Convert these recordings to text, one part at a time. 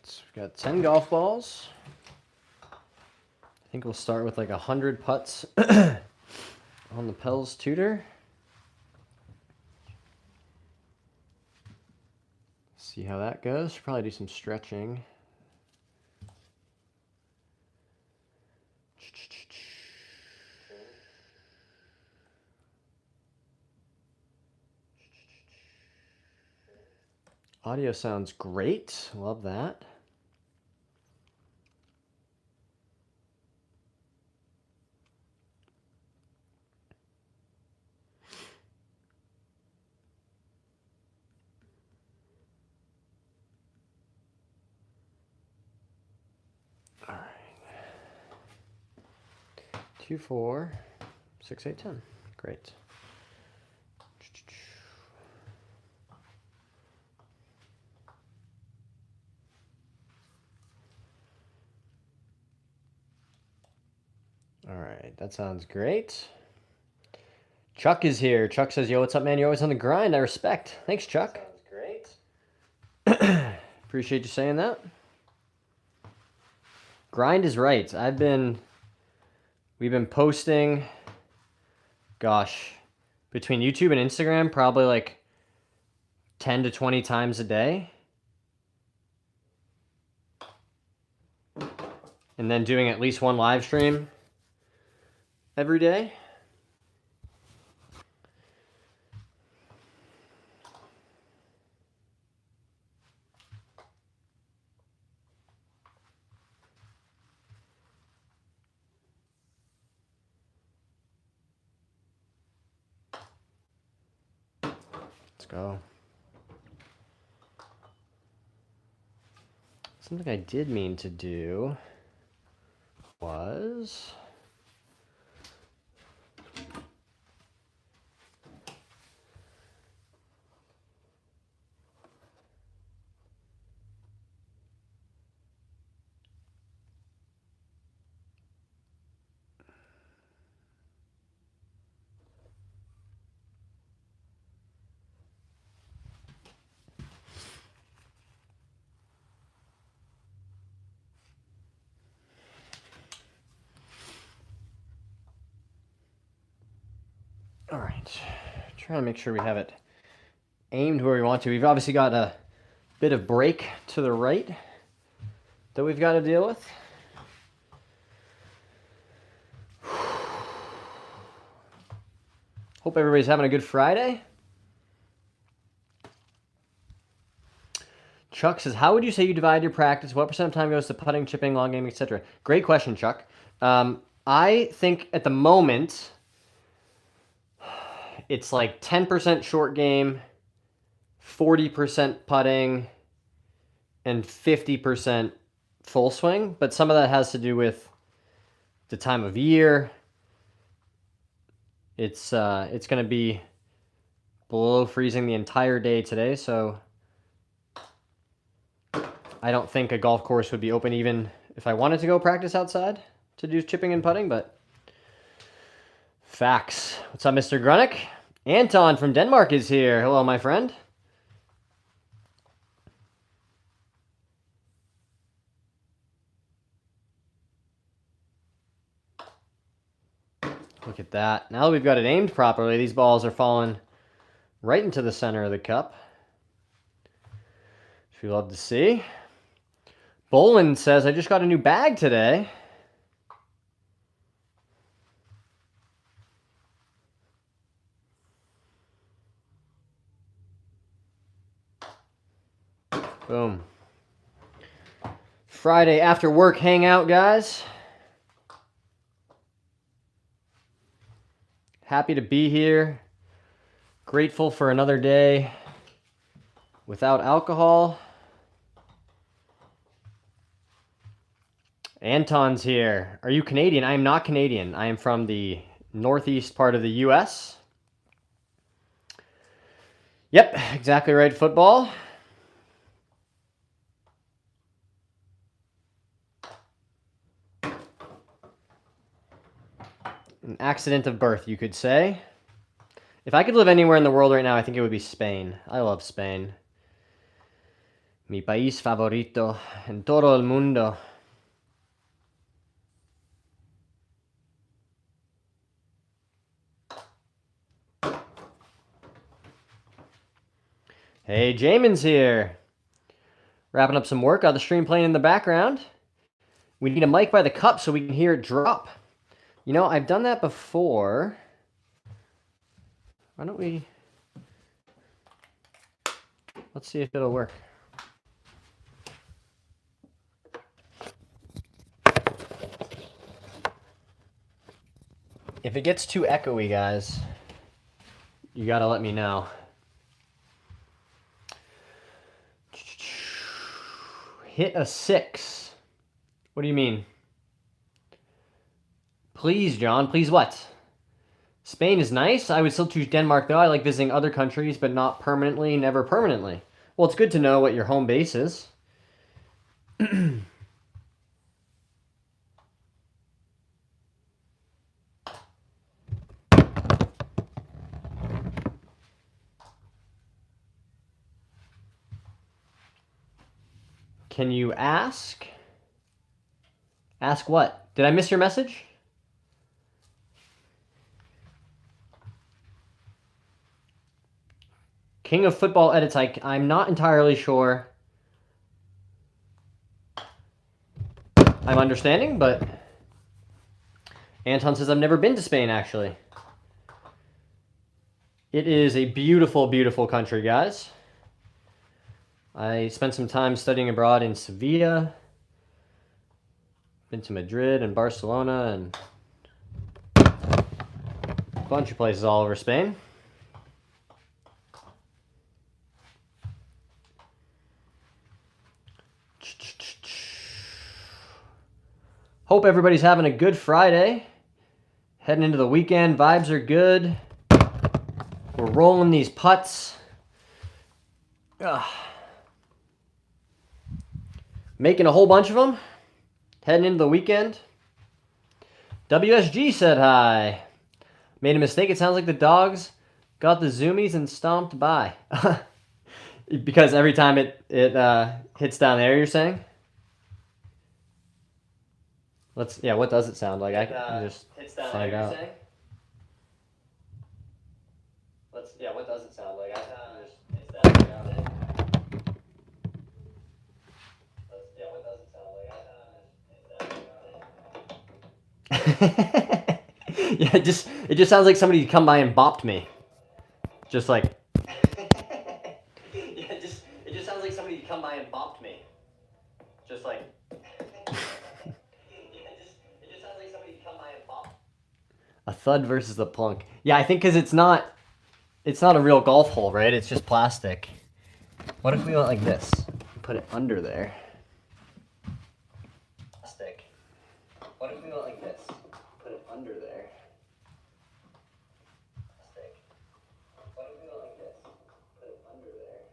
right, we've got 10 golf balls. I think we'll start with like 100 putts on the Pels Tutor. See how that goes. Should probably do some stretching. Audio sounds great. Love that. All right. 2, 4, 6, 8, 10. Great. All right, that sounds great. Chuck is here. Chuck says, yo, what's up, man? You're always on the grind. I respect. Thanks, Chuck. Sounds great. Appreciate you saying that. Grind is right. We've been posting, gosh, between YouTube and Instagram, probably like 10 to 20 times a day. And then doing at least one live stream every day. Let's go. Something I did mean to do was... All right, trying to make sure we have it aimed where we want to. We've obviously got a bit of break to the right that we've got to deal with. Hope everybody's having a good Friday. Chuck says, how would you say you divide your practice? What % of time goes to putting, chipping, long game, etc.? Great question, Chuck. I think at the moment, it's like 10% short game, 40% putting, and 50% full swing. But some of that has to do with the time of year. It's going to be below freezing the entire day today, so I don't think a golf course would be open even if I wanted to go practice outside to do chipping and putting, but facts. What's up, Mr. Grunick? Anton from Denmark is here. Hello, my friend. Look at that. Now that we've got it aimed properly, these balls are falling right into the center of the cup, which we love to see. Bolin says, I just got a new bag today. Boom. Friday after work hangout, guys. Happy to be here. Grateful for another day without alcohol. Anton's here. Are you Canadian? I am not Canadian. I am from the northeast part of the U.S. Yep, exactly right, football. An accident of birth, you could say. If I could live anywhere in the world right now, I think it would be Spain. I love Spain. Mi país favorito en todo el mundo. Hey, Jamin's here. Wrapping up some work. Got the stream playing in the background. We need a mic by the cup so we can hear it drop. You know, I've done that before. Why don't we... Let's see if it'll work. If it gets too echoey, guys, you gotta let me know. Hit a 6. What do you mean? Please, John. Please what? Spain is nice. I would still choose Denmark, though. I like visiting other countries, but not permanently, never permanently. Well, it's good to know what your home base is. Can you ask? Ask what? Did I miss your message? King of Football edits. I'm not entirely sure I'm understanding, but Anton says I've never been to Spain, actually. It is a beautiful, beautiful country, guys. I spent some time studying abroad in Sevilla. Been to Madrid and Barcelona and a bunch of places all over Spain. Hope everybody's having a good Friday. Heading into the weekend, vibes are good. We're rolling these putts. Ugh. Making a whole bunch of them. Heading into the weekend. WSG said hi. Made a mistake. It sounds like the dogs got the zoomies and stomped by. Because every time it hits down there, you're saying? Yeah, what does it sound like? I can just find out. Yeah, what does it sound like? I can just find out. Yeah, what does it sound like? Yeah, it just sounds like somebody come by and bopped me. Just like. Yeah, it just sounds like somebody come by and bopped me. Just like. A thud versus a plunk. Yeah, I think because it's not a real golf hole, right? It's just plastic. What if we went like this? Put it under there. Plastic. What if we went like this? Put it under there. Plastic. What if we went like this? Put it under there.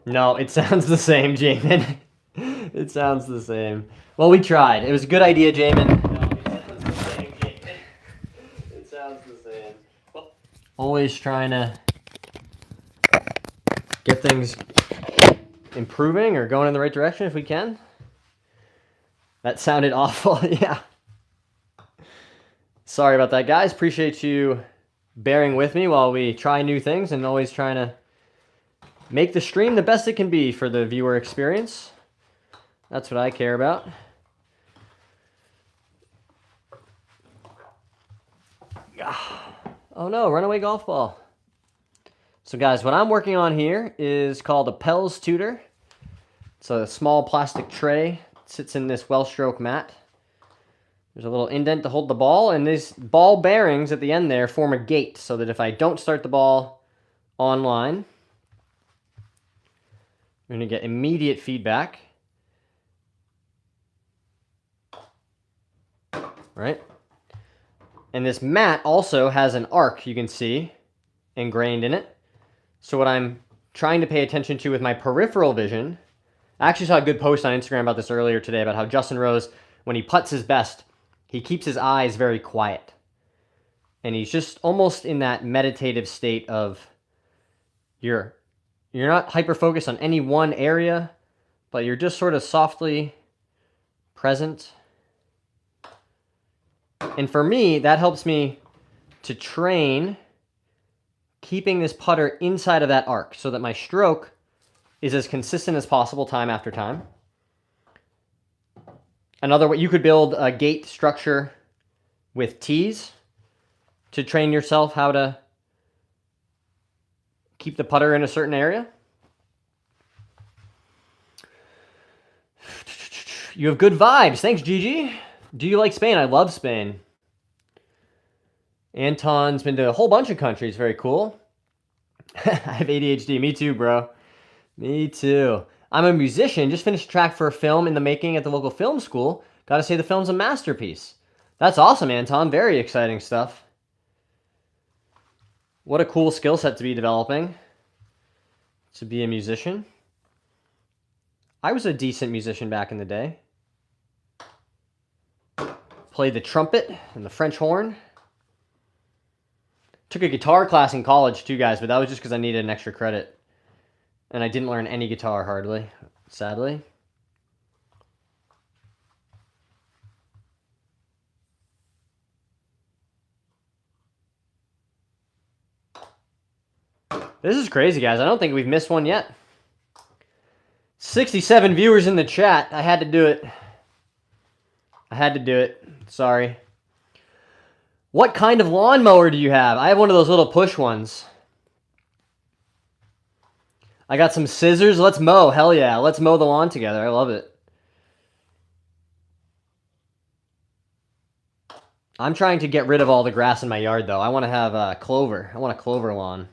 No, it sounds the same, Jamin. It sounds the same. Well, we tried. It was a good idea, Jamin. No, it sounds the same, Jamin. It sounds the same. Well, always trying to get things improving or going in the right direction if we can. That sounded awful. Yeah. Sorry about that, guys. Appreciate you bearing with me while we try new things and always trying to make the stream the best it can be for the viewer experience. That's what I care about. Oh no, runaway golf ball. So guys, what I'm working on here is called a Pels Tutor. It's a small plastic tray. It sits in this well-stroke mat. There's a little indent to hold the ball, and these ball bearings at the end there form a gate so that if I don't start the ball online, I'm going to get immediate feedback. Right? And this mat also has an arc, you can see, ingrained in it. So what I'm trying to pay attention to with my peripheral vision, I actually saw a good post on Instagram about this earlier today, about how Justin Rose, when he putts his best, he keeps his eyes very quiet. And he's just almost in that meditative state of you're not hyper-focused on any one area, but you're just sort of softly present. And for me, that helps me to train keeping this putter inside of that arc so that my stroke is as consistent as possible time after time. Another way, you could build a gate structure with tees to train yourself how to keep the putter in a certain area. You have good vibes. Thanks, Gigi. Do you like Spain? I love Spain. Anton's been to a whole bunch of countries. Very cool. I have ADHD. Me too, bro. Me too. I'm a musician. Just finished a track for a film in the making at the local film school. Gotta say the film's a masterpiece. That's awesome, Anton. Very exciting stuff. What a cool skill set to be developing. To be a musician. I was a decent musician back in the day. Played the trumpet and the French horn. Took a guitar class in college too, guys, but that was just because I needed an extra credit. And I didn't learn any guitar, hardly, sadly. This is crazy, guys. I don't think we've missed one yet. 67 viewers in the chat. I had to do it. I had to do it. Sorry. What kind of lawnmower do you have? I have one of those little push ones. I got some scissors. Let's mow. Hell yeah. Let's mow the lawn together. I love it. I'm trying to get rid of all the grass in my yard, though. I want to have clover. I want a clover lawn.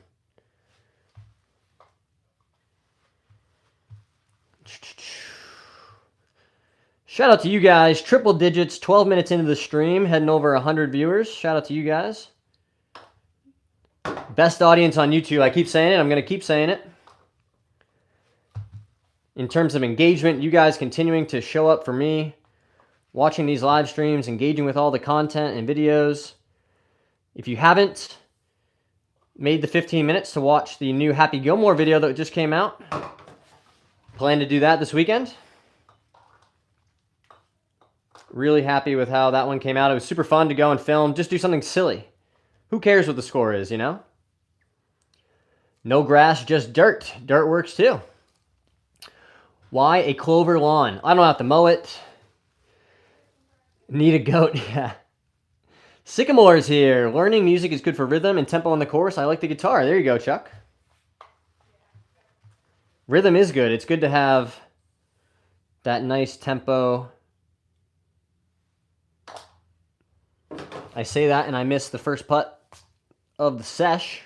Shout out to you guys. Triple digits, 12 minutes into the stream, heading over 100 viewers. Shout out to you guys. Best audience on YouTube. I keep saying it. I'm going to keep saying it. In terms of engagement, you guys continuing to show up for me, watching these live streams, engaging with all the content and videos. If you haven't made the 15 minutes to watch the new Happy Gilmore video that just came out, plan to do that this weekend. Really happy with how that one came out. It was super fun to go and film. Just do something silly. Who cares what the score is, you know? No grass, just dirt. Dirt works too. Why a clover lawn? I don't have to mow it. Need a goat, yeah. Sycamore's here. Learning music is good for rhythm and tempo on the course. I like the guitar. There you go, Chuck. Rhythm is good. It's good to have that nice tempo. I say that and I miss the first putt of the sesh.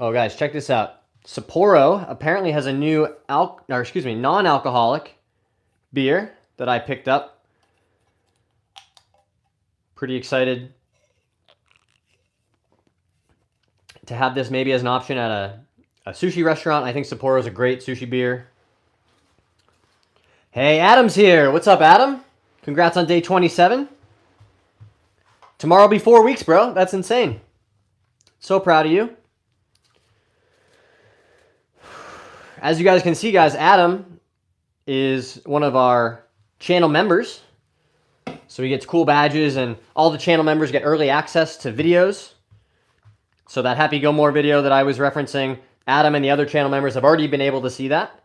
Oh, guys, check this out. Sapporo apparently has a new non-alcoholic beer that I picked up. Pretty excited to have this maybe as an option at a sushi restaurant. I think Sapporo is a great sushi beer. Hey, Adam's here. What's up, Adam? Congrats on day 27. Tomorrow will be 4 weeks, bro. That's insane. So proud of you. As you guys can see, guys, Adam is one of our channel members. So he gets cool badges, and all the channel members get early access to videos. So that Happy Gilmore video that I was referencing, Adam and the other channel members have already been able to see that.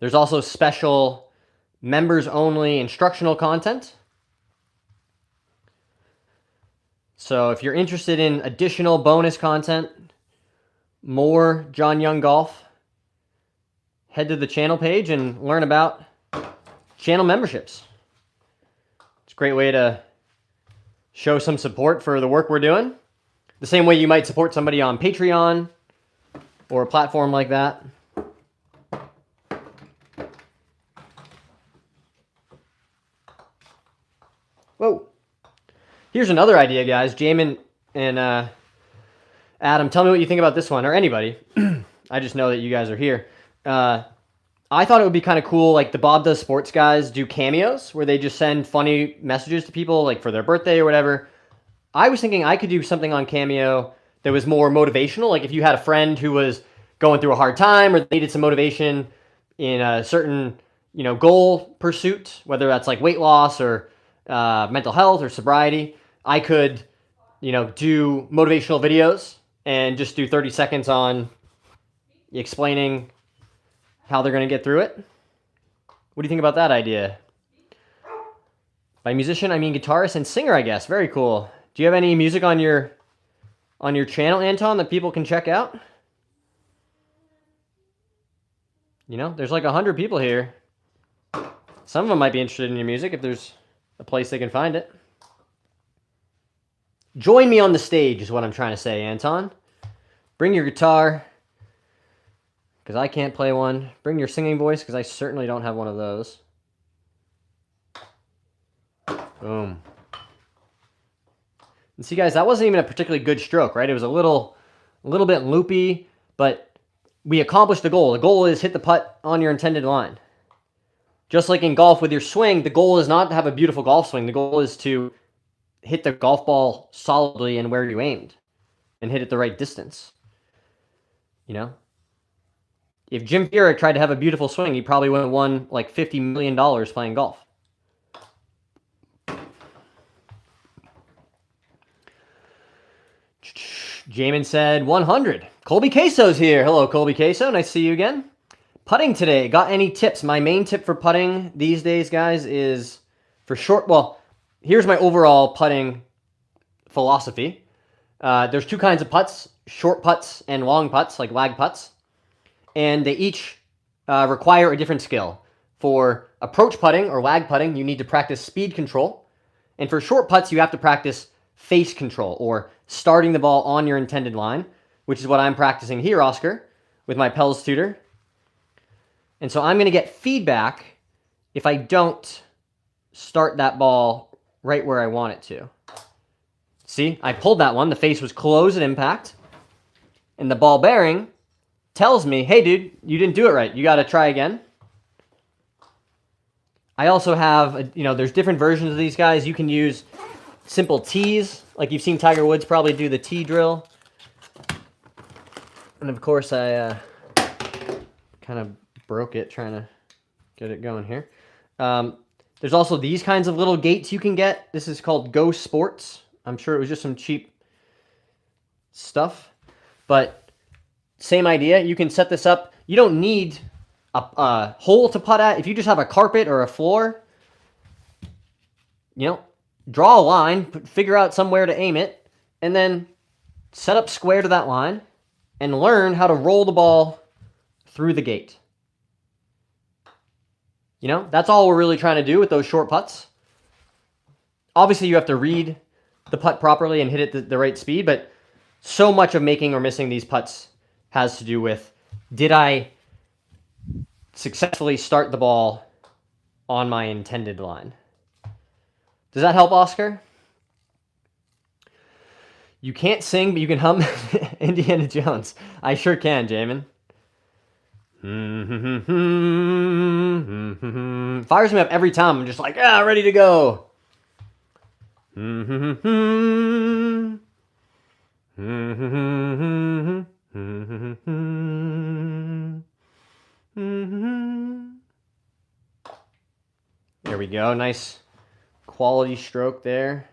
There's also special members-only instructional content. So if you're interested in additional bonus content, more John Young Golf, head to the channel page and learn about channel memberships. It's a great way to show some support for the work we're doing. The same way you might support somebody on Patreon or a platform like that. Whoa. Here's another idea, guys. Jamin and Adam, tell me what you think about this one, or anybody. I just know that you guys are here. I thought it would be kind of cool, like the Bob Does Sports guys do cameos where they just send funny messages to people, like for their birthday or whatever. I was thinking I could do something on Cameo that was more motivational. Like if you had a friend who was going through a hard time or needed some motivation in a certain, goal pursuit, whether that's like weight loss or mental health or sobriety, I could, do motivational videos and just do 30 seconds on explaining how they're going to get through it. What do you think about that idea? By musician, I mean guitarist and singer, I guess. Very cool. Do you have any music on your channel, Anton, that people can check out? There's like 100 people here. Some of them might be interested in your music if there's a place they can find it. Join me on the stage is what I'm trying to say, Anton. Bring your guitar, because I can't play one. Bring your singing voice, because I certainly don't have one of those. Boom. And see, guys, that wasn't even a particularly good stroke, right? It was a little bit loopy, but we accomplished the goal. The goal is hit the putt on your intended line. Just like in golf with your swing, the goal is not to have a beautiful golf swing. The goal is to hit the golf ball solidly and where you aimed and hit it the right distance. If Jim Furyk tried to have a beautiful swing, he probably would have won like $50 million playing golf. Jamin said 100. Colby Queso's here. Hello, Colby Queso. Nice to see you again. Putting today. Got any tips? My main tip for putting these days, guys, is for short. Well, here's my overall putting philosophy. There's two kinds of putts, short putts and long putts, like lag putts. And they each require a different skill. For approach putting or lag putting, you need to practice speed control. And for short putts, you have to practice face control or starting the ball on your intended line, which is what I'm practicing here, Oscar, with my Pels tutor. And so I'm going to get feedback if I don't start that ball right where I want it to. See, I pulled that one. The face was closed at impact. And the ball bearing tells me, hey, dude, you didn't do it right. You got to try again. I also have, there's different versions of these guys. You can use simple tees, like you've seen Tiger Woods probably do the tee drill. And of course, I kind of broke it trying to get it going here. There's also these kinds of little gates you can get. This is called Go Sports. I'm sure it was just some cheap stuff, but same idea. You can set this up. You don't need a hole to putt at. If you just have a carpet or a floor, draw a line, figure out somewhere to aim it, and then set up square to that line and learn how to roll the ball through the gate. That's all we're really trying to do with those short putts. Obviously, you have to read the putt properly and hit it the right speed, but so much of making or missing these putts has to do with, did I successfully start the ball on my intended line? Does that help, Oscar? You can't sing, but you can hum Indiana Jones. I sure can, Jamin. Fires me up every time. I'm just like, ready to go. There we go. Nice quality stroke there.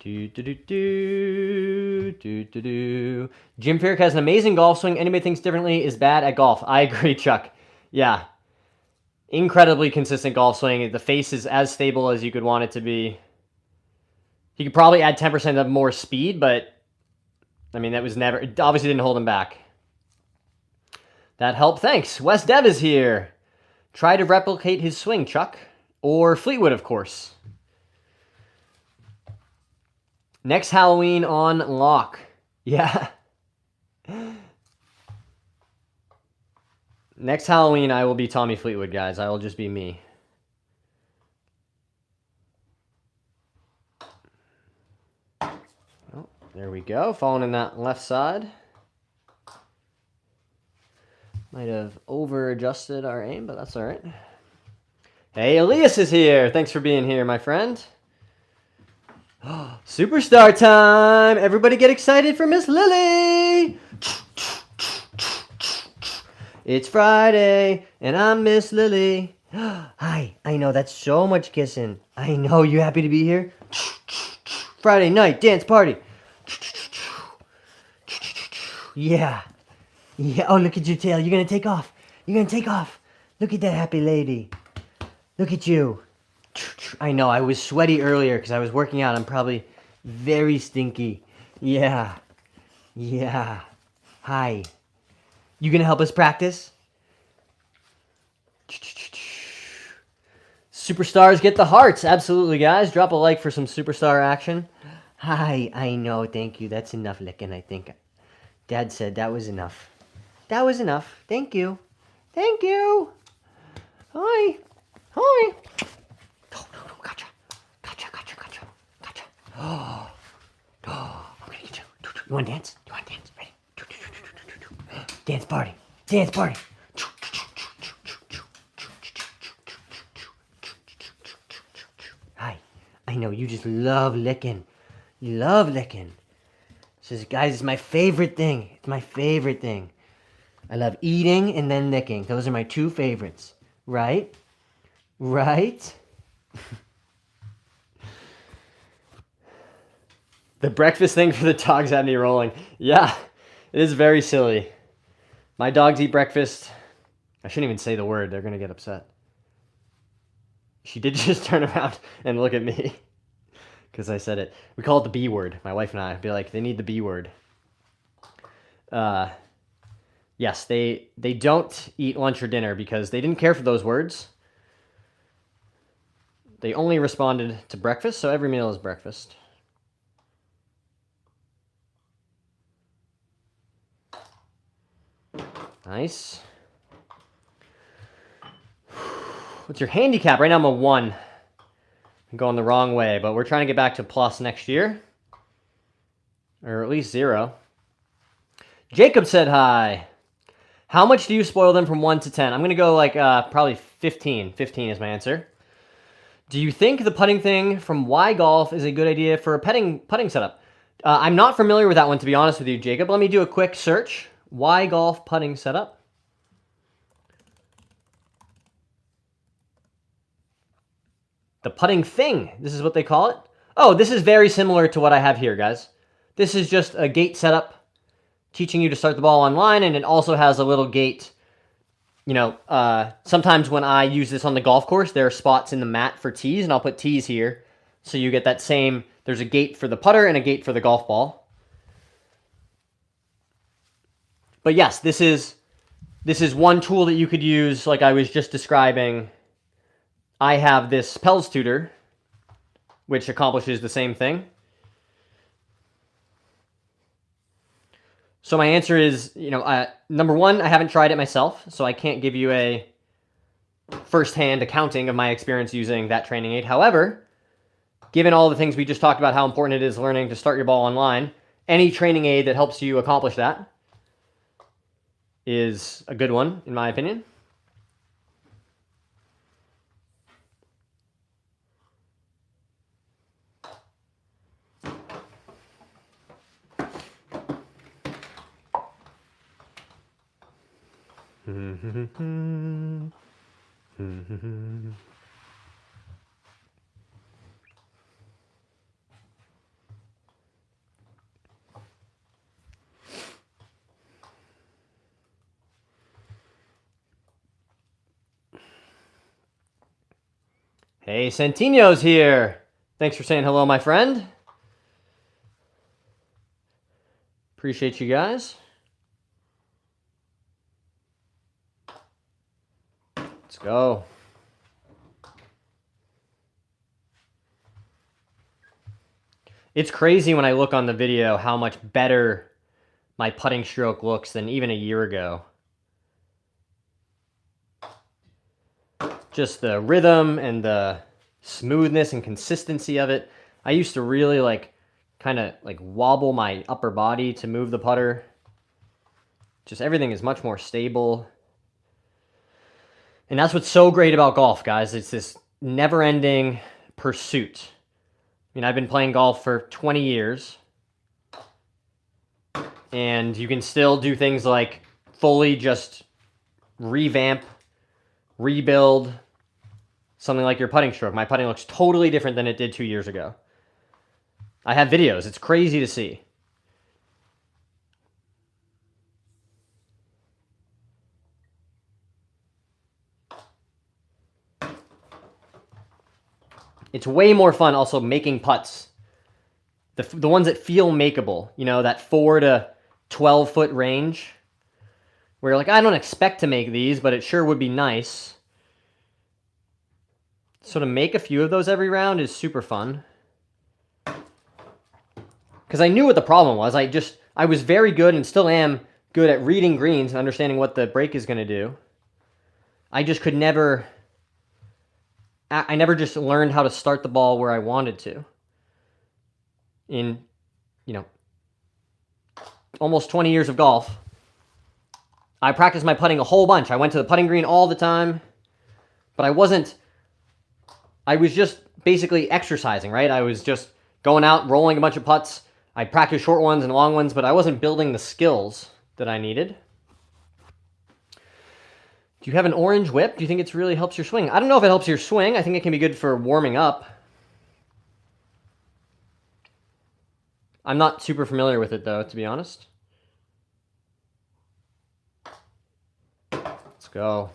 Jim Furyk has an amazing golf swing. Anybody thinks differently is bad at golf. I agree, Chuck. Yeah. Incredibly consistent golf swing. The face is as stable as you could want it to be. He could probably add 10% of more speed, but that was never, it obviously didn't hold him back. That helped. Thanks. Wes Dev is here. Try to replicate his swing, Chuck. Or Fleetwood, of course. Next Halloween on lock. Yeah. Next Halloween, I will be Tommy Fleetwood, guys. I will just be me. Oh, there we go. Falling in that left side. Might have over-adjusted our aim, but that's all right. Hey, Elias is here. Thanks for being here, my friend. Superstar time! Everybody get excited for Miss Lily! It's Friday, and I'm Miss Lily. Hi, I know that's so much kissing. I know, you happy to be here? Friday night dance party. Yeah. Yeah, oh, look at your tail. You're going to take off. You're going to take off. Look at that happy lady. Look at you. I know, I was sweaty earlier because I was working out. I'm probably very stinky. Yeah. Yeah. Hi. You going to help us practice? Superstars get the hearts. Absolutely, guys. Drop a like for some superstar action. Hi. I know. Thank you. That's enough licking, I think. Dad said that was enough. That was enough. Thank you. Thank you. Hi. Hi. No, no, no. Gotcha. Gotcha, gotcha, gotcha. Gotcha. Oh. Oh. I'm going to get you. You want to dance? You want to dance? Ready? Dance party. Dance party. Hi. I know you just love licking. You love licking. Says, guys, it's my favorite thing. It's my favorite thing. I love eating and then licking. Those are my two favorites. Right? Right? The breakfast thing for the dogs had me rolling. Yeah, it is very silly. My dogs eat breakfast. I shouldn't even say the word. They're going to get upset. She did just turn around and look at me because I said it. We call it the B word. My wife and I be like, they need the B word. Yes, they don't eat lunch or dinner because they didn't care for those words. They only responded to breakfast, so every meal is breakfast. Nice. What's your handicap? Right now I'm a 1. I'm going the wrong way, but we're trying to get back to plus next year. Or at least 0. Jacob said hi. How much do you spoil them from 1 to 10? I'm going to go like probably 15. 15 is my answer. Do you think the putting thing from Y Golf is a good idea for a putting setup? I'm not familiar with that one, to be honest with you, Jacob. Let me do a quick search. Y Golf putting setup. The putting thing. This is what they call it. Oh, this is very similar to what I have here, guys. This is just a gate setup teaching you to start the ball online, and it also has a little gate. You know, sometimes when I use this on the golf course, there are spots in the mat for tees, and I'll put tees here. So you get that same, there's a gate for the putter and a gate for the golf ball. But yes, this is one tool that you could use like I was just describing. I have this Pels Tutor, which accomplishes the same thing. So my answer is, you know, number 1, I haven't tried it myself, so I can't give you a first-hand accounting of my experience using that training aid. However, given all the things we just talked about, how important it is learning to start your ball online, any training aid that helps you accomplish that is a good one, in my opinion. Hey, Santino's here. Thanks for saying hello, my friend. Appreciate you guys. Let's go. It's crazy when I look on the video how much better my putting stroke looks than even a year ago. Just the rhythm and the smoothness and consistency of it. I used to really kind of wobble my upper body to move the putter. Just everything is much more stable. And that's what's so great about golf, guys. It's this never-ending pursuit. I mean, I've been playing golf for 20 years, and you can still do things like fully just revamp, rebuild something like your putting stroke. My putting looks totally different than it did 2 years ago. I have videos. It's crazy to see. It's way more fun also making putts. The ones that feel makeable, you know, that 4 to 12 foot range, where you're like, I don't expect to make these, but it sure would be nice. So to make a few of those every round is super fun. Because I knew what the problem was. I was very good and still am good at reading greens and understanding what the break is going to do. I just could never... I never just learned how to start the ball where I wanted to. In, you know, almost 20 years of golf, I practiced my putting a whole bunch. I went to the putting green all the time, but I was just basically exercising, right? I was just going out, rolling a bunch of putts. I practiced short ones and long ones, but I wasn't building the skills that I needed. Do you have an orange whip? Do you think it really helps your swing? I don't know if it helps your swing. I think it can be good for warming up. I'm not super familiar with it, though, to be honest. Let's go.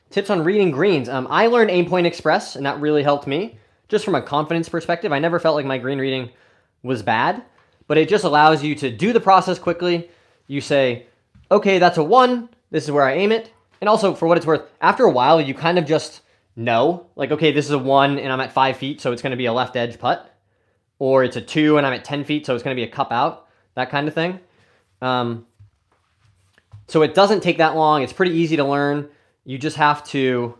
Tips on reading greens. I learned Aim Point Express, and that really helped me. Just from a confidence perspective, I never felt like my green reading was bad, but it just allows you to do the process quickly. You say, okay, that's a 1. This is where I aim it. And also, for what it's worth, after a while, you kind of just know, like, okay, this is a 1 and I'm at 5 feet, so it's going to be a left edge putt. Or it's a 2 and I'm at 10 feet, so it's going to be a cup out, that kind of thing. So it doesn't take that long. It's pretty easy to learn. You just have to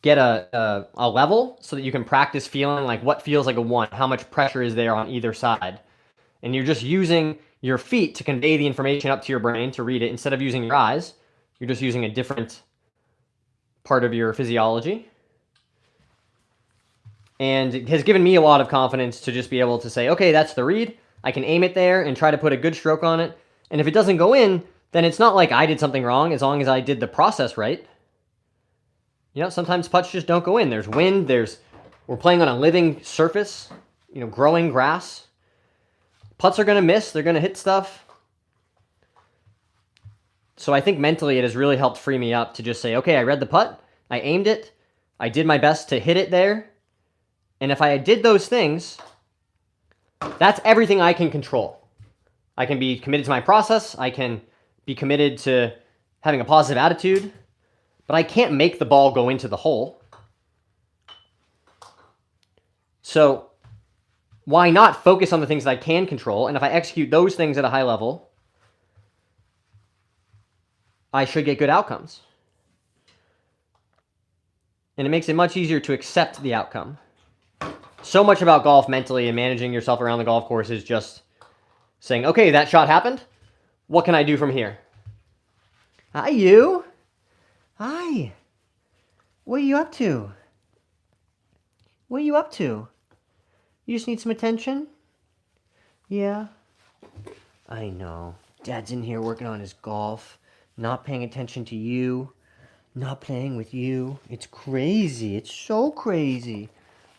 get a level so that you can practice feeling like what feels like a 1, how much pressure is there on either side. And you're just using your feet to convey the information up to your brain to read it. Instead of using your eyes, you're just using a different part of your physiology. And it has given me a lot of confidence to just be able to say, okay, that's the read. I can aim it there and try to put a good stroke on it. And if it doesn't go in, then it's not like I did something wrong as long as I did the process right. You know, sometimes putts just don't go in. There's wind, we're playing on a living surface, you know, growing grass. Putts are going to miss, they're going to hit stuff. So I think mentally it has really helped free me up to just say, okay, I read the putt, I aimed it, I did my best to hit it there. And if I did those things, that's everything I can control. I can be committed to my process. I can be committed to having a positive attitude. But I can't make the ball go into the hole. So why not focus on the things that I can control? And if I execute those things at a high level, I should get good outcomes. And it makes it much easier to accept the outcome. So much about golf mentally and managing yourself around the golf course is just saying, okay, that shot happened. What can I do from here? Hi, you. Hi. What are you up to? What are you up to? You just need some attention? Yeah. I know. Dad's in here working on his golf, not paying attention to you, not playing with you. It's crazy. It's so crazy.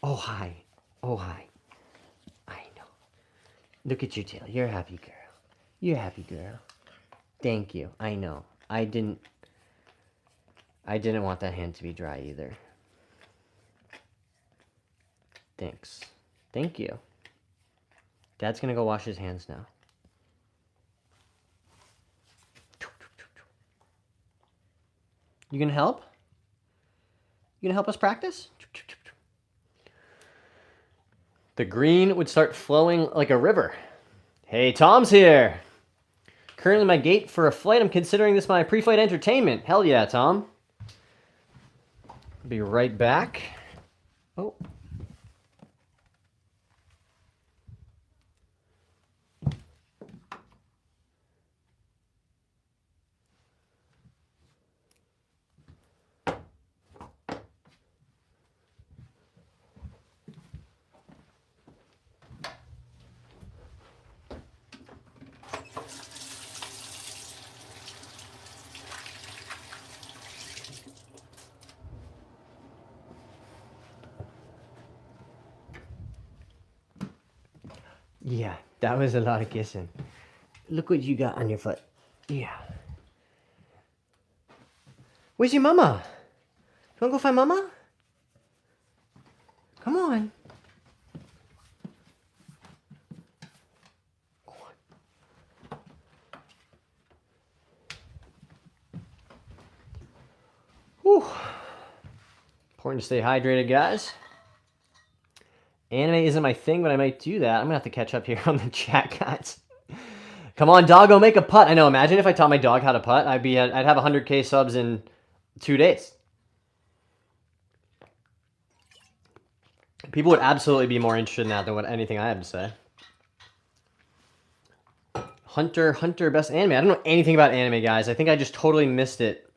Oh, hi. Oh, hi. I know. Look at your tail. You're a happy girl. You're a happy girl. Thank you. I know. I didn't want that hand to be dry either. Thanks. Thank you. Dad's gonna go wash his hands now. You gonna help? You gonna help us practice? The green would start flowing like a river. Hey, Tom's here. Currently my gate for a flight. I'm considering this my pre-flight entertainment. Hell yeah, Tom. Be right back. Oh. Yeah, that was a lot of kissing. Look what you got on your foot. Yeah. Where's your mama? You wanna go find mama? Come on. Whew. Important to stay hydrated, guys. Anime isn't my thing, but I might do that. I'm gonna have to catch up here on the chat, guys. Come on, doggo, make a putt. I know, imagine if I taught my dog how to putt, I'd have 100K subs in 2 days. People would absolutely be more interested in that than what anything I have to say. Hunter, best anime. I don't know anything about anime, guys. I think I just totally missed it.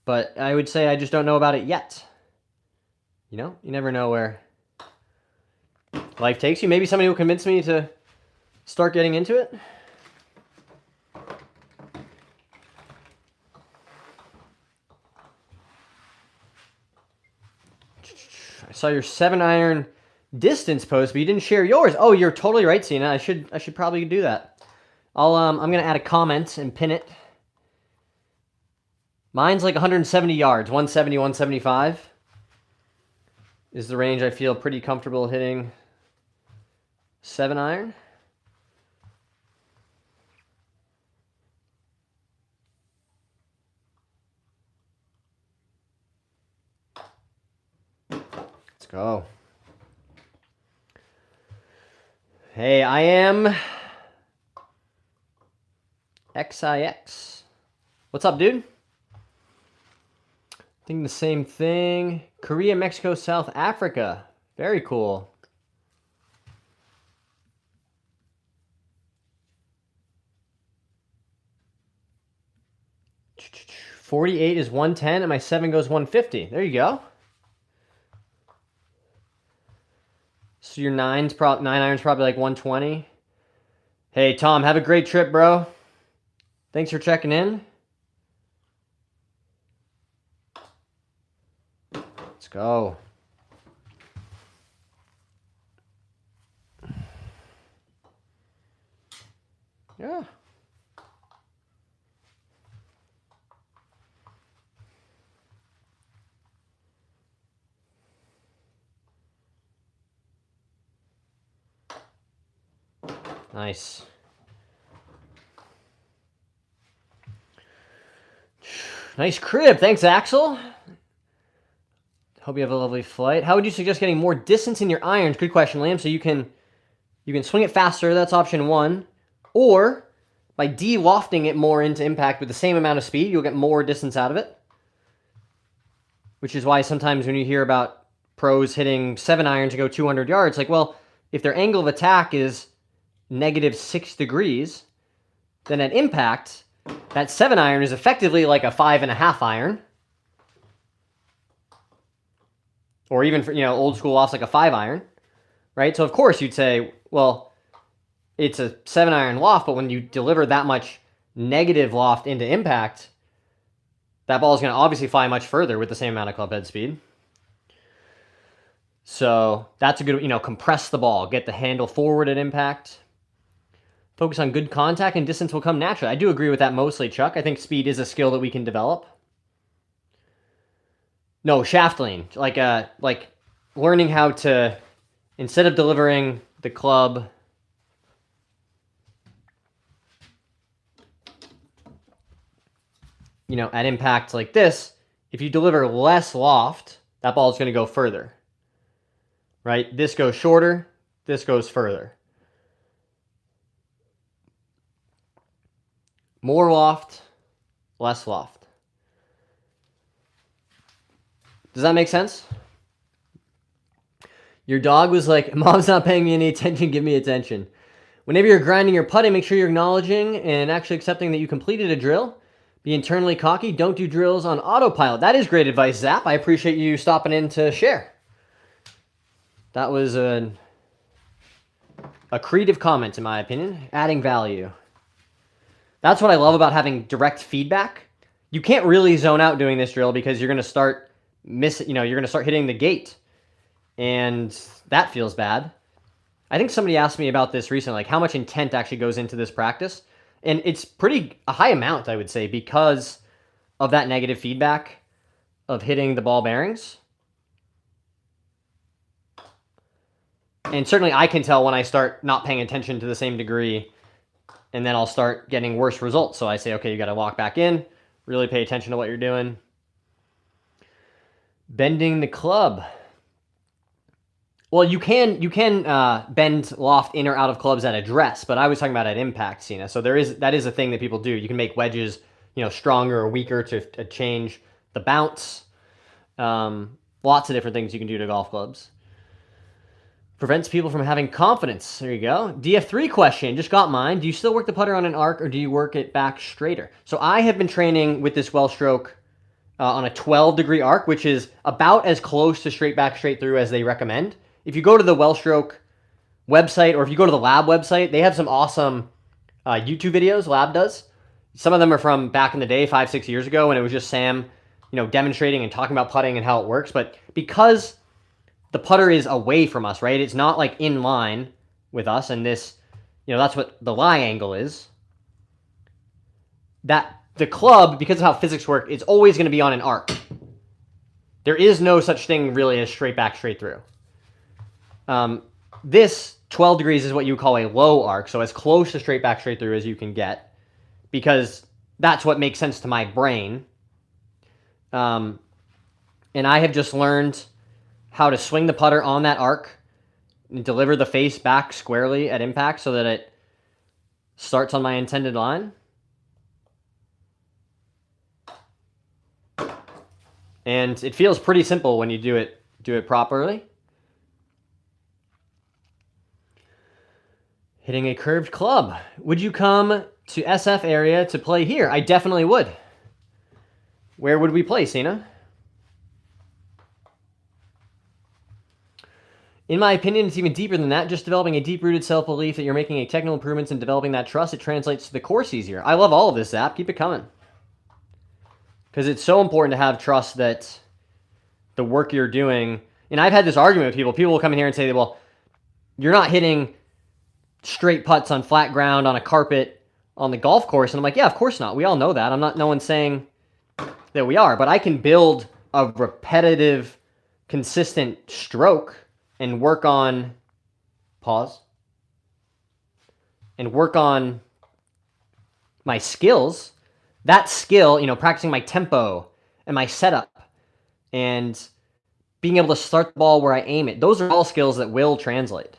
But I would say I just don't know about it yet. You know, you never know where life takes you. Maybe somebody will convince me to start getting into it. I saw your 7-iron distance post, but you didn't share yours. Oh, you're totally right, Cena. I should probably do that. I'm gonna add a comment and pin it. Mine's like 170 yards, 170, 175 is the range I feel pretty comfortable hitting 7-iron. Let's go. Hey, I am XIX. What's up, dude? I think the same thing. Korea, Mexico, South Africa. Very cool. .48 is 110, and my 7 goes 150. There you go. So your 9-iron's probably like 120. Hey, Tom, have a great trip, bro. Thanks for checking in. Let's go. Yeah. Nice. Nice crib. Thanks, Axel. Hope you have a lovely flight. How would you suggest getting more distance in your irons? Good question, Liam. So you can swing it faster. That's option 1. Or by de-lofting it more into impact with the same amount of speed, you'll get more distance out of it. Which is why sometimes when you hear about pros hitting 7-iron to go 200 yards, like, well, if their angle of attack is -6 degrees, then at impact, that 7-iron is effectively like a 5.5 iron. Or even for, old school lofts like a 5-iron, right? So of course you'd say, well, it's a 7-iron loft, but when you deliver that much negative loft into impact, that ball is going to obviously fly much further with the same amount of club head speed. So that's a good, compress the ball, get the handle forward at impact. Focus on good contact and distance will come naturally. I do agree with that mostly, Chuck. I think speed is a skill that we can develop. No, shaft lean. Like learning how to, instead of delivering the club at impact like this, if you deliver less loft, that ball is going to go further. Right? This goes shorter, this goes further. More loft, less loft. Does that make sense? Your dog was like, Mom's not paying me any attention, give me attention. Whenever you're grinding your putting, make sure you're acknowledging and actually accepting that you completed a drill. Be internally cocky. Don't do drills on autopilot. That is great advice, Zap. I appreciate you stopping in to share. That was a creative comment, in my opinion. Adding value. That's what I love about having direct feedback. You can't really zone out doing this drill because you're going to start you're going to start hitting the gate. and that feels bad. I think somebody asked me about this recently, like how much intent actually goes into this practice. And it's a high amount, I would say, because of that negative feedback of hitting the ball bearings. And certainly I can tell when I start not paying attention to the same degree, and then I'll start getting worse results. So I say, okay, you got to lock back in, really pay attention to what you're doing. Bending the club. Well, you can bend loft in or out of clubs at address, but I was talking about at impact, Cena. So that is a thing that people do. You can make wedges, stronger or weaker to change the bounce. Lots of different things you can do to golf clubs. Prevents people from having confidence. There you go. DF3 question. Just got mine. Do you still work the putter on an arc, or do you work it back straighter? So I have been training with this well stroke on a 12-degree arc, which is about as close to straight back, straight through as they recommend. If you go to the Wellstroke website, or if you go to the Lab website, they have some awesome YouTube videos, Lab does. Some of them are from back in the day, 5-6 years ago, and it was just Sam, demonstrating and talking about putting and how it works. But because the putter is away from us, right? It's not like in line with us, and this, that's what the lie angle is. That the club, because of how physics work, it's always going to be on an arc. There is no such thing really as straight back, straight through. This 12 degrees is what you would call a low arc, so as close to straight back, straight through as you can get, because that's what makes sense to my brain. And I have just learned how to swing the putter on that arc and deliver the face back squarely at impact so that it starts on my intended line. And it feels pretty simple when you do it properly. Hitting a curved club. Would you come to SF area to play here? I definitely would. Where would we play, Cena? In my opinion, it's even deeper than that. Just developing a deep-rooted self-belief that you're making a technical improvements and developing that trust, it translates to the course easier. I love all of this, Zap. Keep it coming. Because it's so important to have trust that the work you're doing... And I've had this argument with people. People will come in here and say, well, you're not hitting straight putts on flat ground, on a carpet, on the golf course. And I'm like, yeah, of course not. We all know that. No one's saying that we are. But I can build a repetitive, consistent stroke and work on... Pause. And work on my skills. That skill, practicing my tempo and my setup and being able to start the ball where I aim it. Those are all skills that will translate.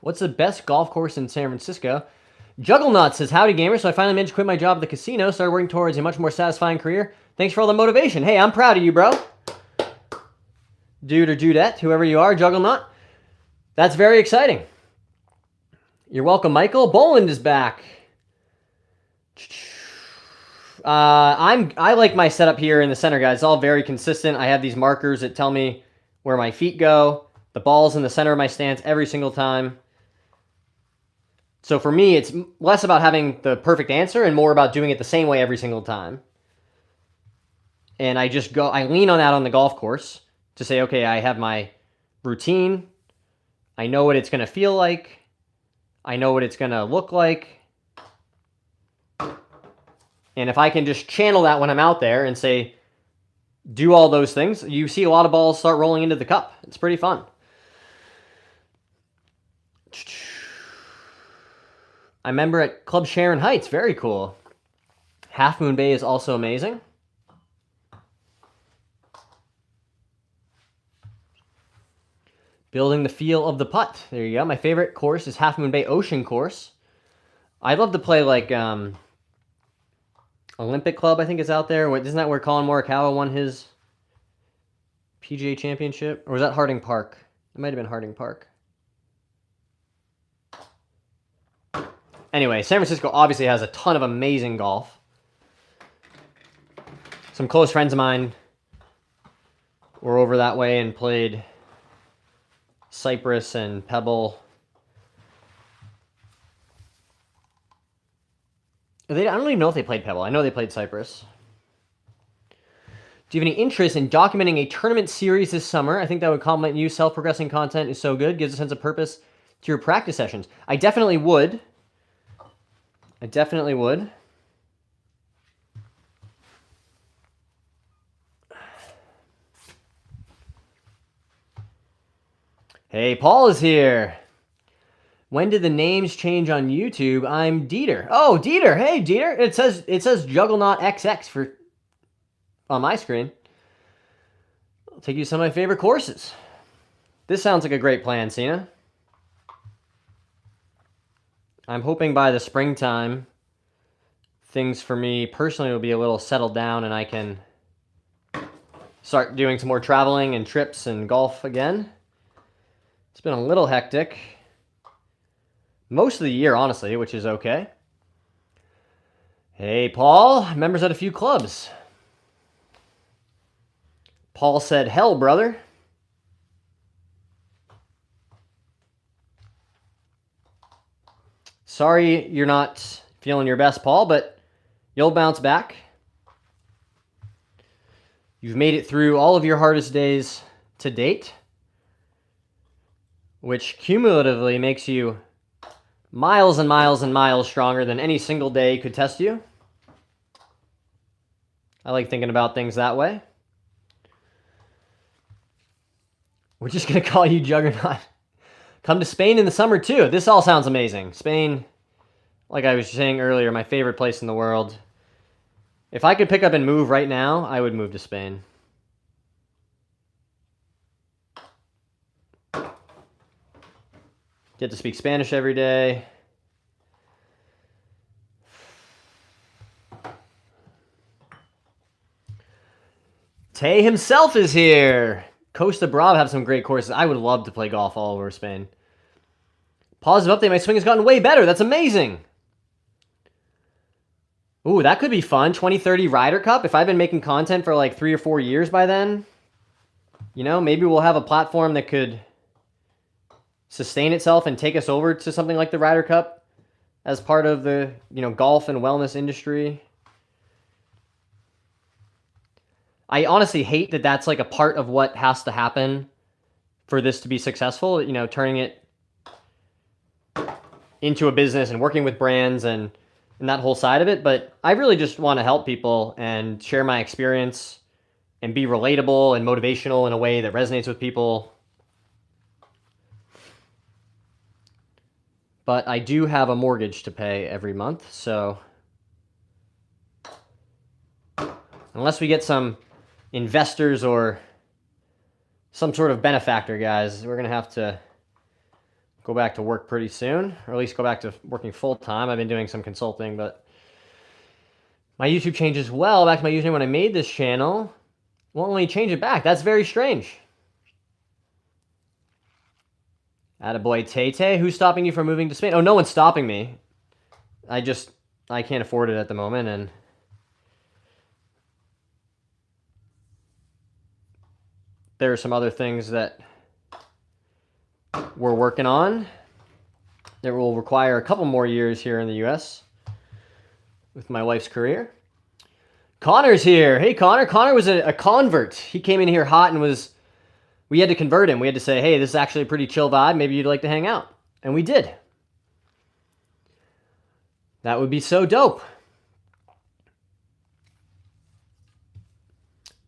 What's the best golf course in San Francisco? Jugglernut says, howdy gamer. So I finally managed to quit my job at the casino, started working towards a much more satisfying career. Thanks for all the motivation. Hey, I'm proud of you, bro. Dude or dudette, whoever you are, Jugglernut. That's very exciting. You're welcome, Michael. Boland is back. I like my setup here in the center, guys. It's all very consistent. I have these markers that tell me where my feet go. The ball's in the center of my stance every single time. So for me, it's less about having the perfect answer and more about doing it the same way every single time. And I lean on that on the golf course to say, okay, I have my routine. I know what it's going to feel like. I know what it's going to look like. And if I can just channel that when I'm out there and say, do all those things, you see a lot of balls start rolling into the cup. It's pretty fun. I remember at Club Sharon Heights. Very cool. Half Moon Bay is also amazing. Building the feel of the putt. There you go. My favorite course is Half Moon Bay Ocean Course. I'd love to play like Olympic Club, I think is out there. Isn't that where Colin Morikawa won his PGA Championship? Or was that Harding Park? It might have been Harding Park. Anyway, San Francisco obviously has a ton of amazing golf. Some close friends of mine were over that way and played Cypress and Pebble. I don't even know if they played Pebble. I know they played Cypress. Do you have any interest in documenting a tournament series this summer? I think that would complement you. Self-progressing content is so good. Gives a sense of purpose to your practice sessions. I definitely would. I definitely would. Hey, Paul is here. When did the names change on YouTube? I'm Dieter. Oh, Dieter. Hey, Dieter. It says Juggernaut XX for on my screen. I'll take you to some of my favorite courses. This sounds like a great plan, Cena. I'm hoping by the springtime, things for me personally will be a little settled down and I can start doing some more traveling and trips and golf again. It's been a little hectic. Most of the year, honestly, which is okay. Hey, Paul. Members at a few clubs. Paul said, hell, brother. Sorry you're not feeling your best, Paul, but you'll bounce back. You've made it through all of your hardest days to date, which cumulatively makes you miles and miles and miles stronger than any single day could test you. I like thinking about things that way. We're just going to call you Juggernaut. Come to Spain in the summer, too. This all sounds amazing. Spain, like I was saying earlier, my favorite place in the world. If I could pick up and move right now, I would move to Spain. Get to speak Spanish every day. Tay himself is here. Costa Brava have some great courses. I would love to play golf all over Spain. Positive update, my swing has gotten way better. That's amazing. Ooh, that could be fun. 2030 Ryder Cup. If I've been making content for like 3 or 4 years by then, you know, maybe we'll have a platform that could sustain itself and take us over to something like the Ryder Cup as part of the, you know, golf and wellness industry. I honestly hate that that's like a part of what has to happen for this to be successful, you know, turning it into a business and working with brands and that whole side of it. But I really just want to help people and share my experience and be relatable and motivational in a way that resonates with people. But I do have a mortgage to pay every month, so unless we get some investors or some sort of benefactor, guys, we're going to have to go back to work pretty soon, or at least go back to working full-time. I've been doing some consulting, but my YouTube changed as well. Back to my username when I made this channel. Won't let me change it back. That's very strange. Attaboy Tay-Tay. Who's stopping you from moving to Spain? Oh, no one's stopping me. I can't afford it at the moment, and there are some other things that we're working on that will require a couple more years here in the US with my wife's career. Connor's here. Hey, Connor. Connor was a convert. He came in here hot and we had to convert him. We had to say, hey, this is actually a pretty chill vibe. Maybe you'd like to hang out. And we did. That would be so dope.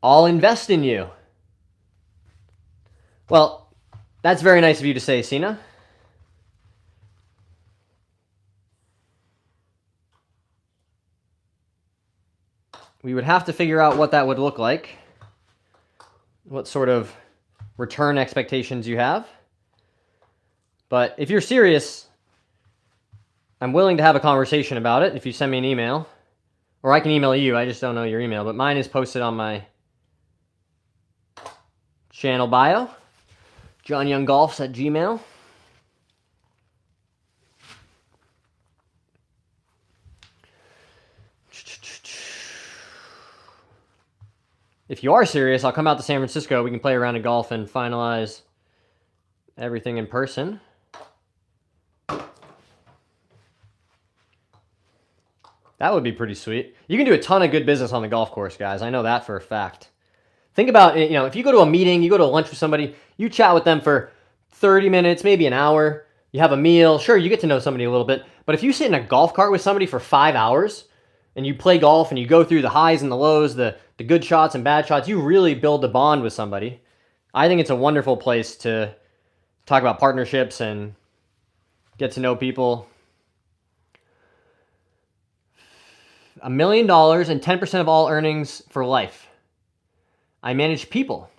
I'll invest in you. Well, that's very nice of you to say, Sina. We would have to figure out what that would look like. What sort of return expectations you have. But if you're serious, I'm willing to have a conversation about it if you send me an email. Or I can email you. I just don't know your email. But mine is posted on my channel bio. johnyounggolfs@gmail.com. If you are serious, I'll come out to San Francisco. We can play around in golf and finalize everything in person. That would be pretty sweet. You can do a ton of good business on the golf course, guys. I know that for a fact. Think about, you know, if you go to a meeting, you go to lunch with somebody, you chat with them for 30 minutes, maybe an hour, you have a meal, sure, you get to know somebody a little bit, but if you sit in a golf cart with somebody for 5 hours and you play golf and you go through the highs and the lows, the good shots and bad shots, you really build a bond with somebody. I think it's a wonderful place to talk about partnerships and get to know people. $1 million and 10% of all earnings for life. I manage people.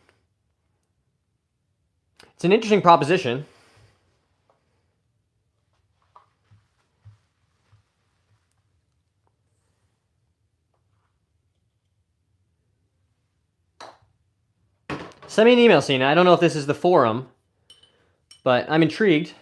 It's an interesting proposition. Send me an email, Cena. I don't know if this is the forum, but I'm intrigued.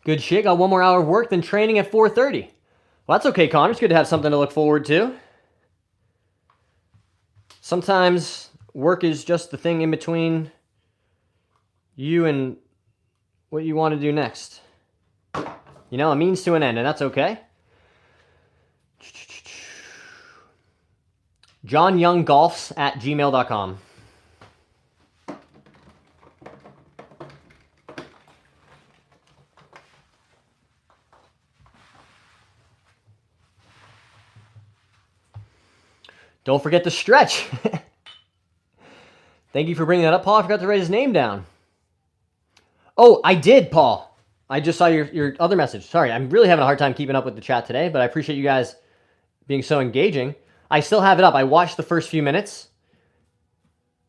Good shit. Got one more hour of work, then training at 4:30. Well, that's okay, Connor. It's good to have something to look forward to. Sometimes work is just the thing in between you and what you want to do next. You know, a means to an end, and that's okay. johnyounggolfs@gmail.com. Don't forget to stretch. Thank you for bringing that up, Paul. I forgot to write his name down. Oh, I did, Paul. I just saw your other message. Sorry, I'm really having a hard time keeping up with the chat today, but I appreciate you guys being so engaging. I still have it up. I watched the first few minutes.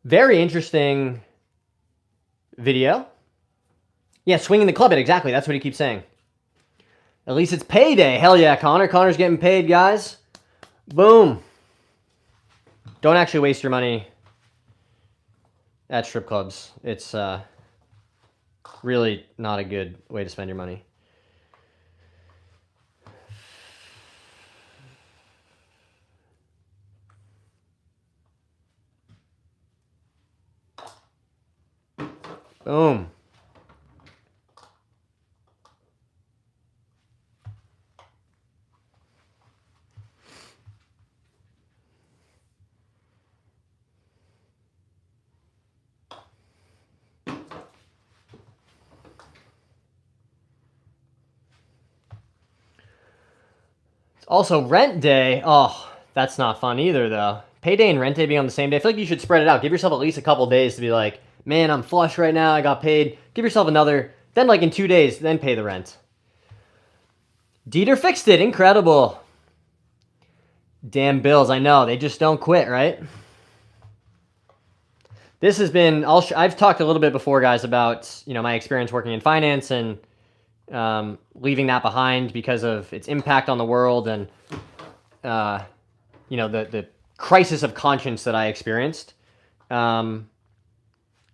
Very interesting video. Yeah, swinging the club head. Exactly. That's what he keeps saying. At least it's payday. Hell yeah, Connor. Connor's getting paid, guys. Boom. Don't actually waste your money at strip clubs. It's really not a good way to spend your money. Boom. Also, rent day. Oh, that's not fun either, though. Payday and rent day being on the same day. I feel like you should spread it out. Give yourself at least a couple days to be like, man, I'm flush right now. I got paid. Give yourself another. Then, like in 2 days, then pay the rent. Dieter fixed it. Incredible. Damn Bills. I know. They just don't quit, right? This has been. I've talked a little bit before, guys, about my experience working in finance and leaving that behind because of its impact on the world and the crisis of conscience that I experienced. And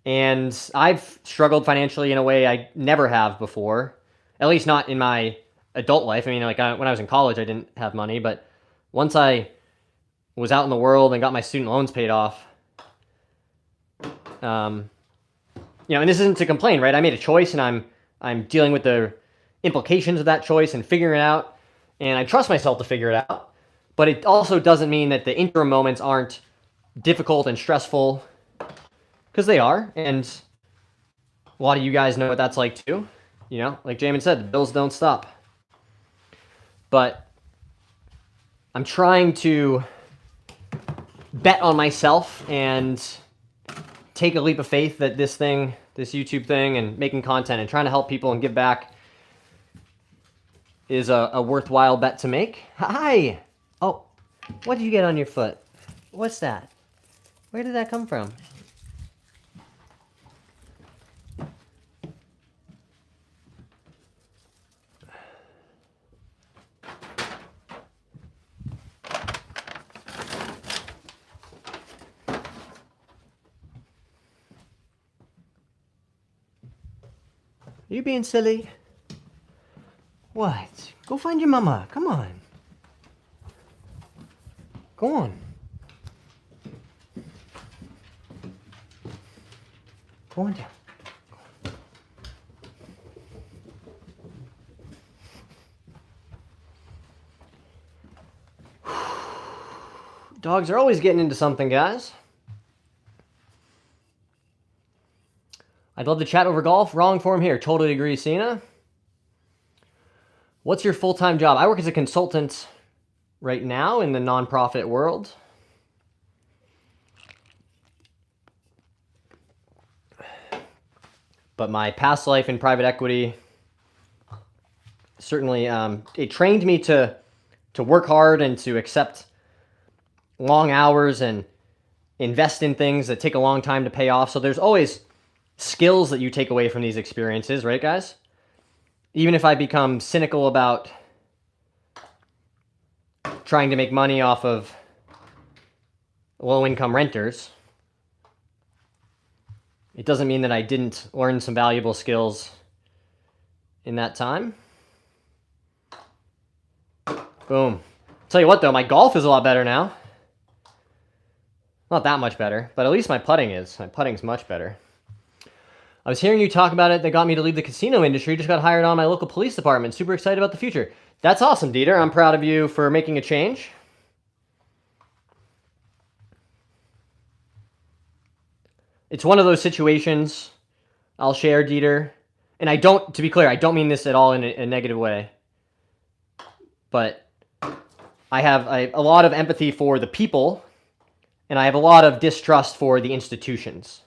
I've struggled financially in a way I never have before, at least not in my adult life. I mean, when I was in college, I didn't have money, but once I was out in the world and got my student loans paid off, and this isn't to complain, right? I made a choice, and I'm dealing with the implications of that choice and figuring it out, and I trust myself to figure it out. But it also doesn't mean that the interim moments aren't difficult and stressful, because they are, and a lot of you guys know what that's like too. Like Jamin said, the bills don't stop. But I'm trying to bet on myself and take a leap of faith that this YouTube thing and making content and trying to help people and give back is a worthwhile bet to make. Hi! Oh, what did you get on your foot? What's that? Where did that come from? Are you being silly? What? Go find your mama. Come on. Go on. Going down. Dogs are always getting into something, guys. I'd love to chat over golf. Wrong form here. Totally agree, Cena. What's your full-time job? I work as a consultant right now in the nonprofit world. But my past life in private equity certainly it trained me to work hard and to accept long hours and invest in things that take a long time to pay off. So there's always skills that you take away from these experiences, right, guys? Even if I become cynical about trying to make money off of low-income renters, it doesn't mean that I didn't learn some valuable skills in that time. Boom. Tell you what, though, my golf is a lot better now. Not that much better, but at least my putting is. My putting's much better. I was hearing you talk about it. That got me to leave the casino industry. Just got hired on my local police department. Super excited about the future. That's awesome, Dieter. I'm proud of you for making a change. It's one of those situations I'll share, Dieter. And I don't, to be clear, I don't mean this at all in a negative way. But I have a lot of empathy for the people, and I have a lot of distrust for the institutions.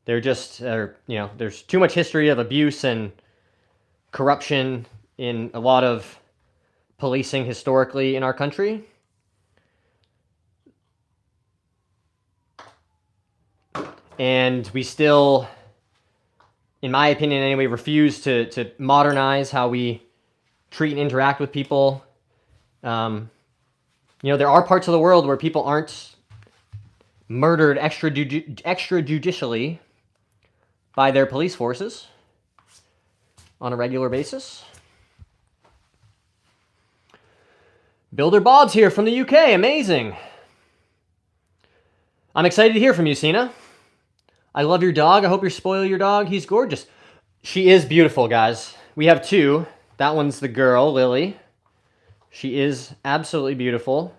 They're just, there's too much history of abuse and corruption in a lot of policing historically in our country. And we still, in my opinion anyway, refuse to modernize how we treat and interact with people. There are parts of the world where people aren't murdered extrajudicially by their police forces on a regular basis. Builder Bob's here from the UK. Amazing. I'm excited to hear from you, Cena. I love your dog. I hope you spoil your dog. He's gorgeous. She is beautiful, guys. We have two. That one's the girl, Lily. She is absolutely beautiful.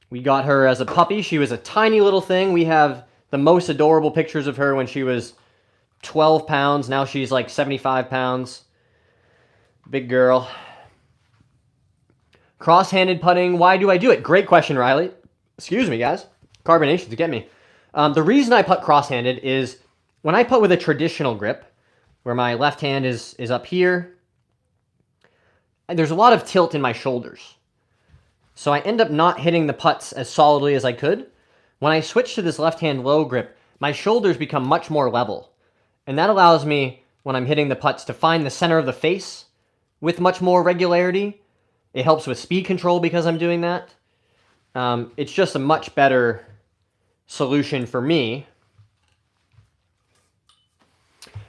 We got her as a puppy. She was a tiny little thing. We have the most adorable pictures of her when she was 12 pounds. Now she's like 75 pounds. Big girl. Cross-handed putting. Why do I do it? Great question, Riley. Excuse me, guys. Carbonations get me. The reason I putt cross-handed is when I putt with a traditional grip, where my left hand is up here, and there's a lot of tilt in my shoulders. So I end up not hitting the putts as solidly as I could. When I switch to this left-hand low grip, my shoulders become much more level. And that allows me, when I'm hitting the putts, to find the center of the face with much more regularity. It helps with speed control because I'm doing that. It's just a much better solution for me.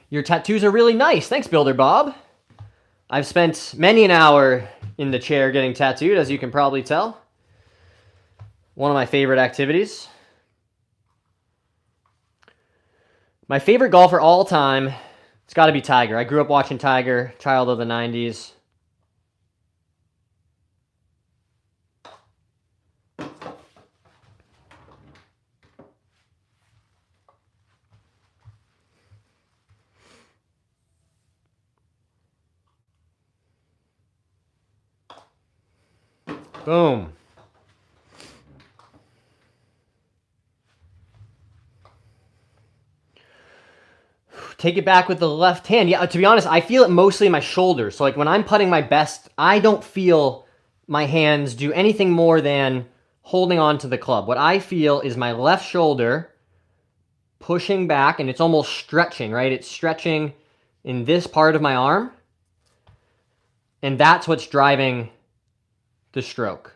Your tattoos are really nice. Thanks, Builder Bob. I've spent many an hour in the chair getting tattooed, as you can probably tell. One of my favorite activities. My favorite golfer all time, it's got to be Tiger. I grew up watching Tiger, child of the 90s. Boom. Take it back with the left hand. Yeah, to be honest, I feel it mostly in my shoulders. So like when I'm putting my best, I don't feel my hands do anything more than holding on to the club. What I feel is my left shoulder pushing back, and it's almost stretching, right? It's stretching in this part of my arm. And that's what's driving the stroke.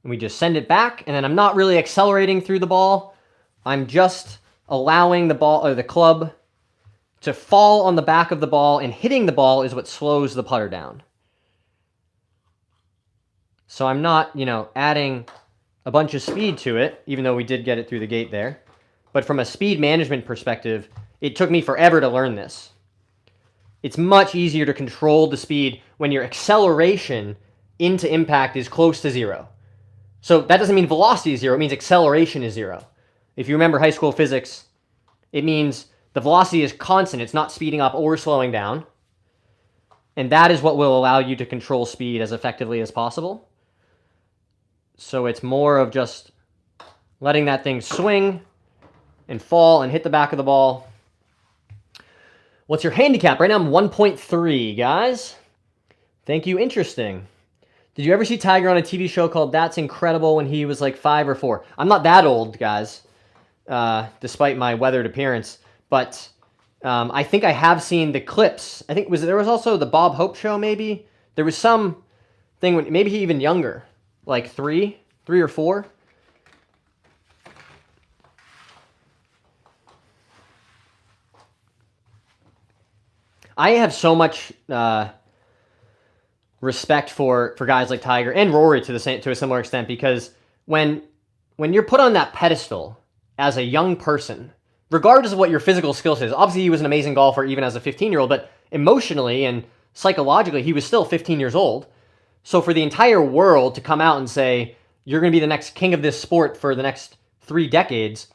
And we just send it back, and then I'm not really accelerating through the ball. I'm just allowing the ball or the club to fall on the back of the ball, and hitting the ball is what slows the putter down. So I'm not, adding a bunch of speed to it, even though we did get it through the gate there. But from a speed management perspective, it took me forever to learn this. It's much easier to control the speed when your acceleration into impact is close to 0. So that doesn't mean velocity is 0, it means acceleration is 0. If you remember high school physics, it means the velocity is constant, it's not speeding up or slowing down. And that is what will allow you to control speed as effectively as possible. So it's more of just letting that thing swing and fall and hit the back of the ball. What's your handicap? Right now I'm 1.3, guys. Thank you. Interesting. Did you ever see Tiger on a TV show called That's Incredible when he was like 5 or 4? I'm not that old, guys, despite my weathered appearance. But I think I have seen the clips. I think there was also the Bob Hope show, maybe. There was some thing, when maybe even younger, like 3 or 4. I have so much respect for guys like Tiger and Rory to a similar extent, because when you're put on that pedestal as a young person, regardless of what your physical skill set is, obviously he was an amazing golfer even as a 15-year-old, but emotionally and psychologically he was still 15 years old. So for the entire world to come out and say, you're going to be the next king of this sport for the next 3 decades,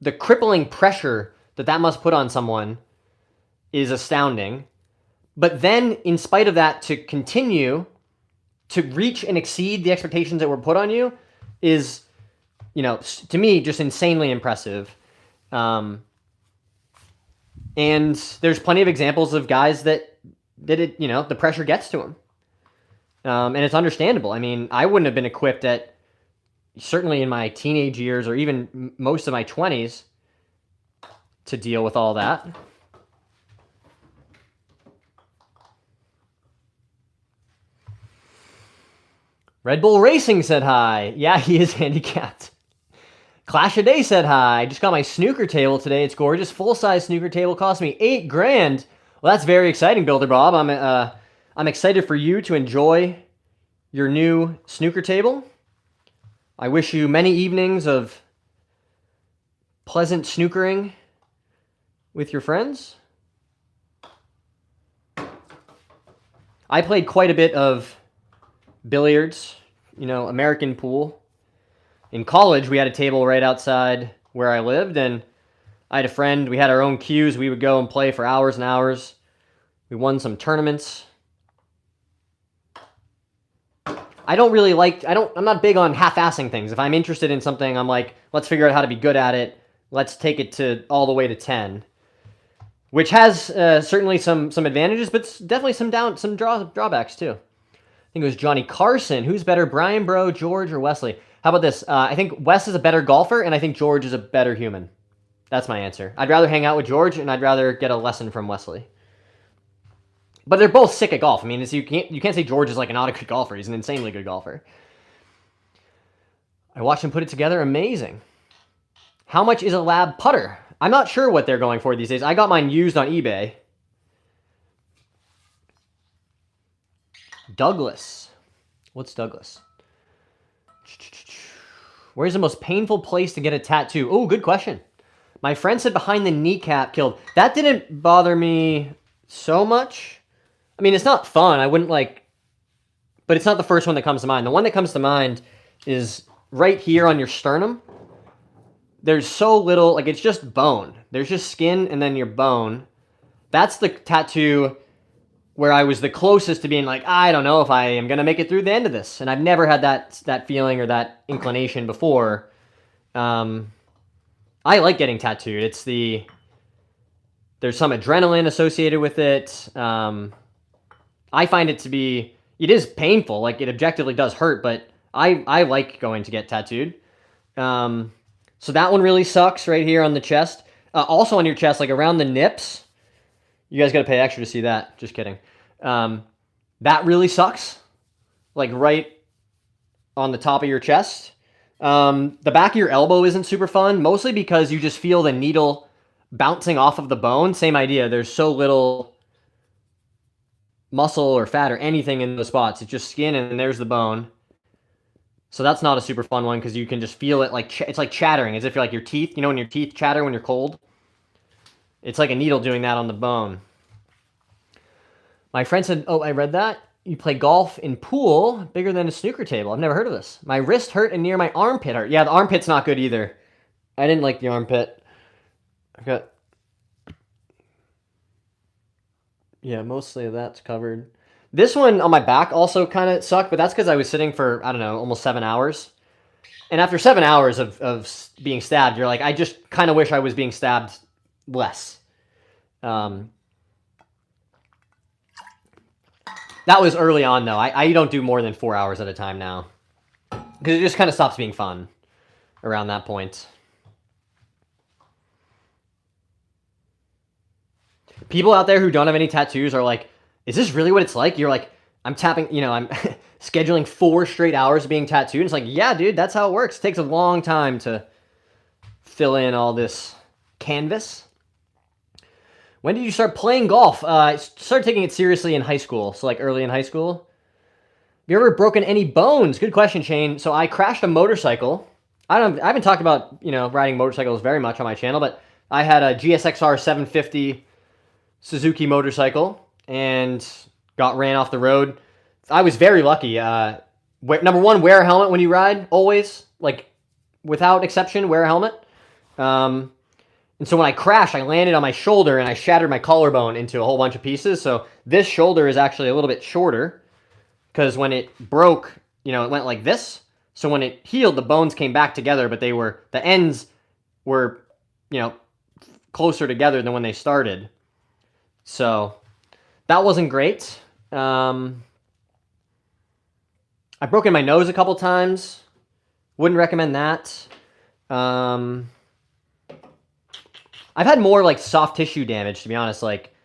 the crippling pressure that must put on someone is astounding. But then, in spite of that, to continue to reach and exceed the expectations that were put on you is, to me, just insanely impressive. And there's plenty of examples of guys that it, the pressure gets to them. And it's understandable. I mean, I wouldn't have been equipped certainly in my teenage years or even most of my 20s to deal with all that. Red Bull Racing said hi. Yeah, he is handicapped. Clash of Day said hi. I just got my snooker table today. It's gorgeous. Full-size snooker table cost me $8,000. Well, that's very exciting, Builder Bob. I'm excited for you to enjoy your new snooker table. I wish you many evenings of pleasant snookering with your friends. I played quite a bit of billiards, American pool. In college, we had a table right outside where I lived, and I had a friend. We had our own cues. We would go and play for hours and hours. We won some tournaments. I'm not big on half-assing things. If I'm interested in something, I'm like, let's figure out how to be good at it. Let's take it all the way to 10. Which has certainly some advantages, but definitely some drawbacks too. I think it was Johnny Carson. Who's better, Brian Bro, George, or Wesley? How about this? I think Wes is a better golfer, and I think George is a better human. That's my answer. I'd rather hang out with George, and I'd rather get a lesson from Wesley. But they're both sick at golf. I mean, you can't say George is like not a good golfer. He's an insanely good golfer. I watched him put it together. Amazing. How much is a lab putter? I'm not sure what they're going for these days. I got mine used on eBay. Douglas. What's Douglas? Where's the most painful place to get a tattoo? Oh, good question. My friend said behind the kneecap killed. That didn't bother me so much. I mean, it's not fun. I wouldn't but it's not the first one that comes to mind. The one that comes to mind is right here on your sternum. There's so little, it's just bone. There's just skin and then your bone. That's the tattoo where I was the closest to being like, I don't know if I am going to make it through the end of this. And I've never had that feeling or that inclination before. I like getting tattooed. There's some adrenaline associated with it. I find it is painful. It objectively does hurt, but I like going to get tattooed. So that one really sucks right here on the chest. Also on your chest, around the nips. You guys got to pay extra to see that. Just kidding. That really sucks. Right on the top of your chest. The back of your elbow isn't super fun, mostly because you just feel the needle bouncing off of the bone. Same idea. There's so little muscle or fat or anything in those spots. It's just skin and there's the bone. So that's not a super fun one because you can just feel it like it's like chattering, as if you're like your teeth. You know when your teeth chatter when you're cold? It's like a needle doing that on the bone. My friend said, oh, I read that. You play golf in pool bigger than a snooker table. I've never heard of this. My wrist hurt and near my armpit hurt. Yeah, the armpit's not good either. I didn't like the armpit. I've got... Yeah, mostly that's covered. This one on my back also kind of sucked, but that's because I was sitting for, I don't know, almost 7 hours. And after 7 hours of being stabbed, you're like, I just kind of wish I was being stabbed less. That was early on, though. I don't do more than 4 hours at a time now. Because it just kind of stops being fun around that point. People out there who don't have any tattoos are like, is this really what it's like? You're like, I'm tapping, you know, I'm scheduling 4 straight hours of being tattooed. And it's like, yeah, dude, that's how it works. It takes a long time to fill in all this canvas. When did you start playing golf? I started taking it seriously in high school, so like early in high school. Have you ever broken any bones? Good question, Shane. So I crashed a motorcycle. I haven't talked about, you know, riding motorcycles very much on my channel, but I had a GSXR 750 Suzuki motorcycle and got ran off the road. I was very lucky. Number one, wear a helmet when you ride, always. Like, without exception, wear a helmet. And so when I crashed, I landed on my shoulder and I shattered my collarbone into a whole bunch of pieces. So this shoulder is actually a little bit shorter because when it broke, you know, it went like this. So when it healed, the bones came back together, but the ends were, you know, closer together than when they started. So that wasn't great. I've broken my nose a couple times. Wouldn't recommend that. I've had more like soft tissue damage, to be honest, like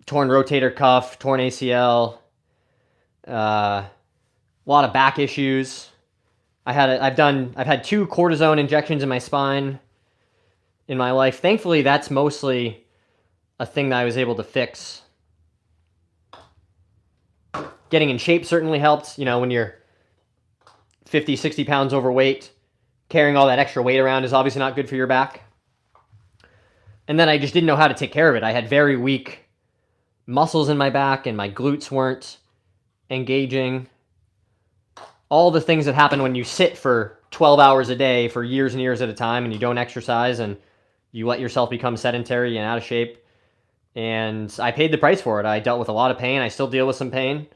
torn rotator cuff, torn ACL, a lot of back issues. I've had 2 cortisone injections in my spine in my life. Thankfully, that's mostly a thing that I was able to fix. Getting in shape certainly helped. You know, when you're 50, 60 pounds overweight, carrying all that extra weight around is obviously not good for your back. And then I just didn't know how to take care of it. I had very weak muscles in my back and my glutes weren't engaging. All the things that happen when you sit for 12 hours a day for years and years at a time and you don't exercise and you let yourself become sedentary and out of shape. And I paid the price for it. I dealt with a lot of pain. I still deal with some pain.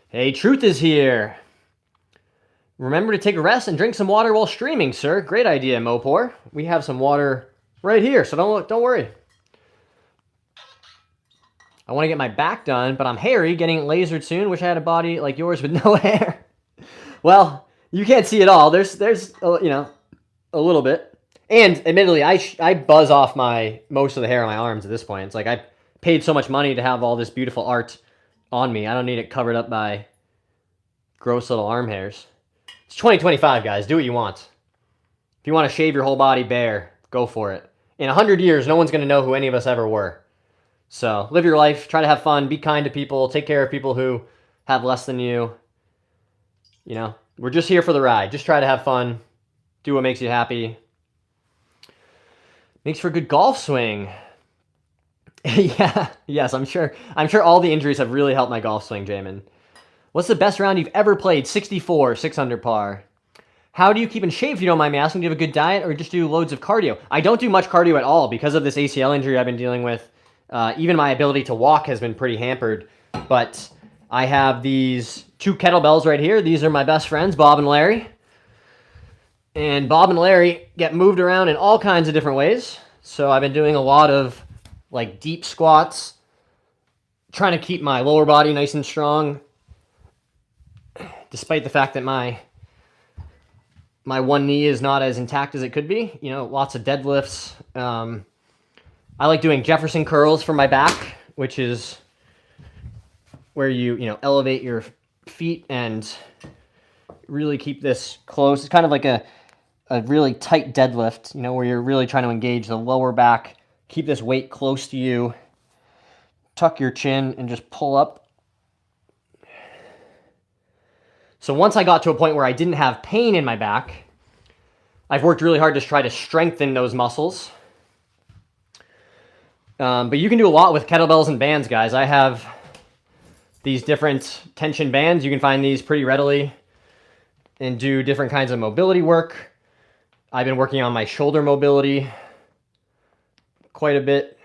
Hey, Truth is here. Remember to take a rest and drink some water while streaming, sir. Great idea, Mopor. We have some water right here, so don't worry. I want to get my back done, but I'm hairy, getting it lasered soon. Wish I had a body like yours with no hair. Well, you can't see it all. There's you know, a little bit. And admittedly, I buzz off most of the hair on my arms at this point. It's like I paid so much money to have all this beautiful art on me. I don't need it covered up by gross little arm hairs. It's 2025, guys. Do what you want. If you want to shave your whole body bare, go for it. In 100 years, no one's going to know who any of us ever were. So live your life. Try to have fun. Be kind to people. Take care of people who have less than you. You know, we're just here for the ride. Just try to have fun. Do what makes you happy. Makes for a good golf swing. Yeah, yes, I'm sure all the injuries have really helped my golf swing, Jamin. What's the best round you've ever played? 64, 6 under par. How do you keep in shape, if you don't mind me asking? Do you have a good diet or just do loads of cardio? I don't do much cardio at all because of this ACL injury I've been dealing with. Even my ability to walk has been pretty hampered. But I have these 2 kettlebells right here. These are my best friends, Bob and Larry. And Bob and Larry get moved around in all kinds of different ways. So I've been doing a lot of like deep squats, trying to keep my lower body nice and strong, despite the fact that my one knee is not as intact as it could be. You know, lots of deadlifts. I like doing Jefferson curls for my back, which is where you elevate your feet and really keep this close. It's kind of like a really tight deadlift, you know, where you're really trying to engage the lower back, keep this weight close to you, tuck your chin, and just pull up. So once I got to a point where I didn't have pain in my back, I've worked really hard to try to strengthen those muscles. But you can do a lot with kettlebells and bands, guys. I have these different tension bands. You can find these pretty readily and do different kinds of mobility work. I've been working on my shoulder mobility quite a bit.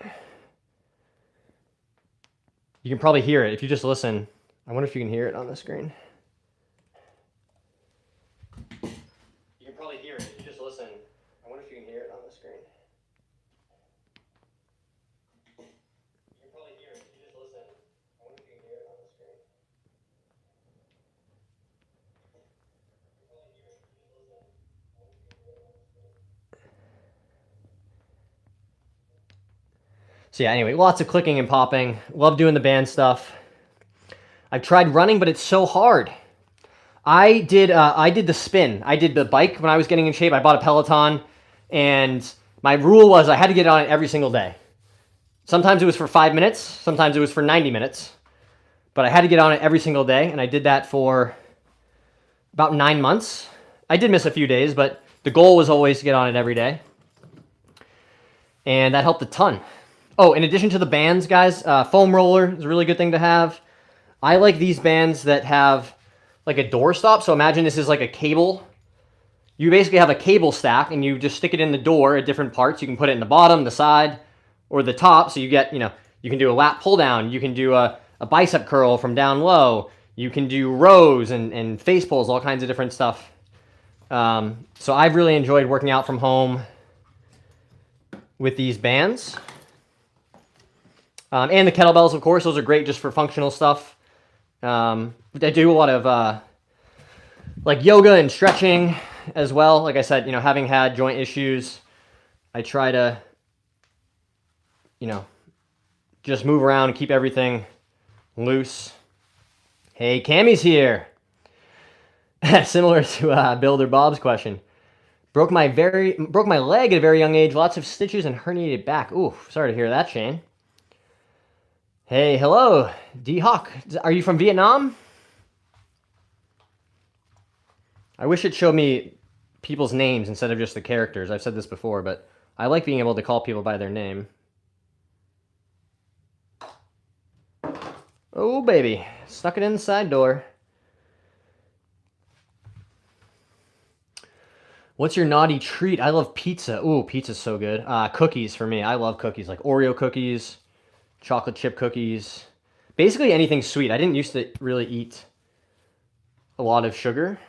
You can probably hear it if you just listen. I wonder if you can hear it on the screen. You can probably hear it if you just listen. I wonder if you can hear it on the screen. You can probably hear it if you just listen. I wonder if you can hear it on the screen. So yeah, anyway, lots of clicking and popping. Love doing the band stuff. I've tried running, but it's so hard. I did the spin. I did the bike when I was getting in shape. I bought a Peloton, and my rule was I had to get on it every single day. Sometimes it was for 5 minutes. Sometimes it was for 90 minutes. But I had to get on it every single day, and I did that for about 9 months. I did miss a few days, but the goal was always to get on it every day. And that helped a ton. Oh, in addition to the bands, guys, foam roller is a really good thing to have. I like these bands that have like a door stop. So imagine this is like a cable. You basically have a cable stack and you just stick it in the door at different parts. You can put it in the bottom, the side, or the top. So you get, you can do a lat pull down. You can do a bicep curl from down low. You can do rows and face pulls, all kinds of different stuff. So I've really enjoyed working out from home with these bands. And the kettlebells, of course, those are great just for functional stuff. I do a lot of like yoga and stretching as well. Like I said, having had joint issues, I try to, just move around and keep everything loose. Hey, Cammy's here. Similar to Builder Bob's question. Broke my leg at a very young age. Lots of stitches and herniated back. Ooh, sorry to hear that, Shane. Hey, hello, D-Hawk. Are you from Vietnam? I wish it showed me people's names instead of just the characters. I've said this before, but I like being able to call people by their name. Oh, baby. Stuck it in the side door. What's your naughty treat? I love pizza. Ooh, pizza's so good. Cookies for me. I love cookies, like Oreo cookies. Chocolate chip cookies, basically anything sweet. I didn't used to really eat a lot of sugar,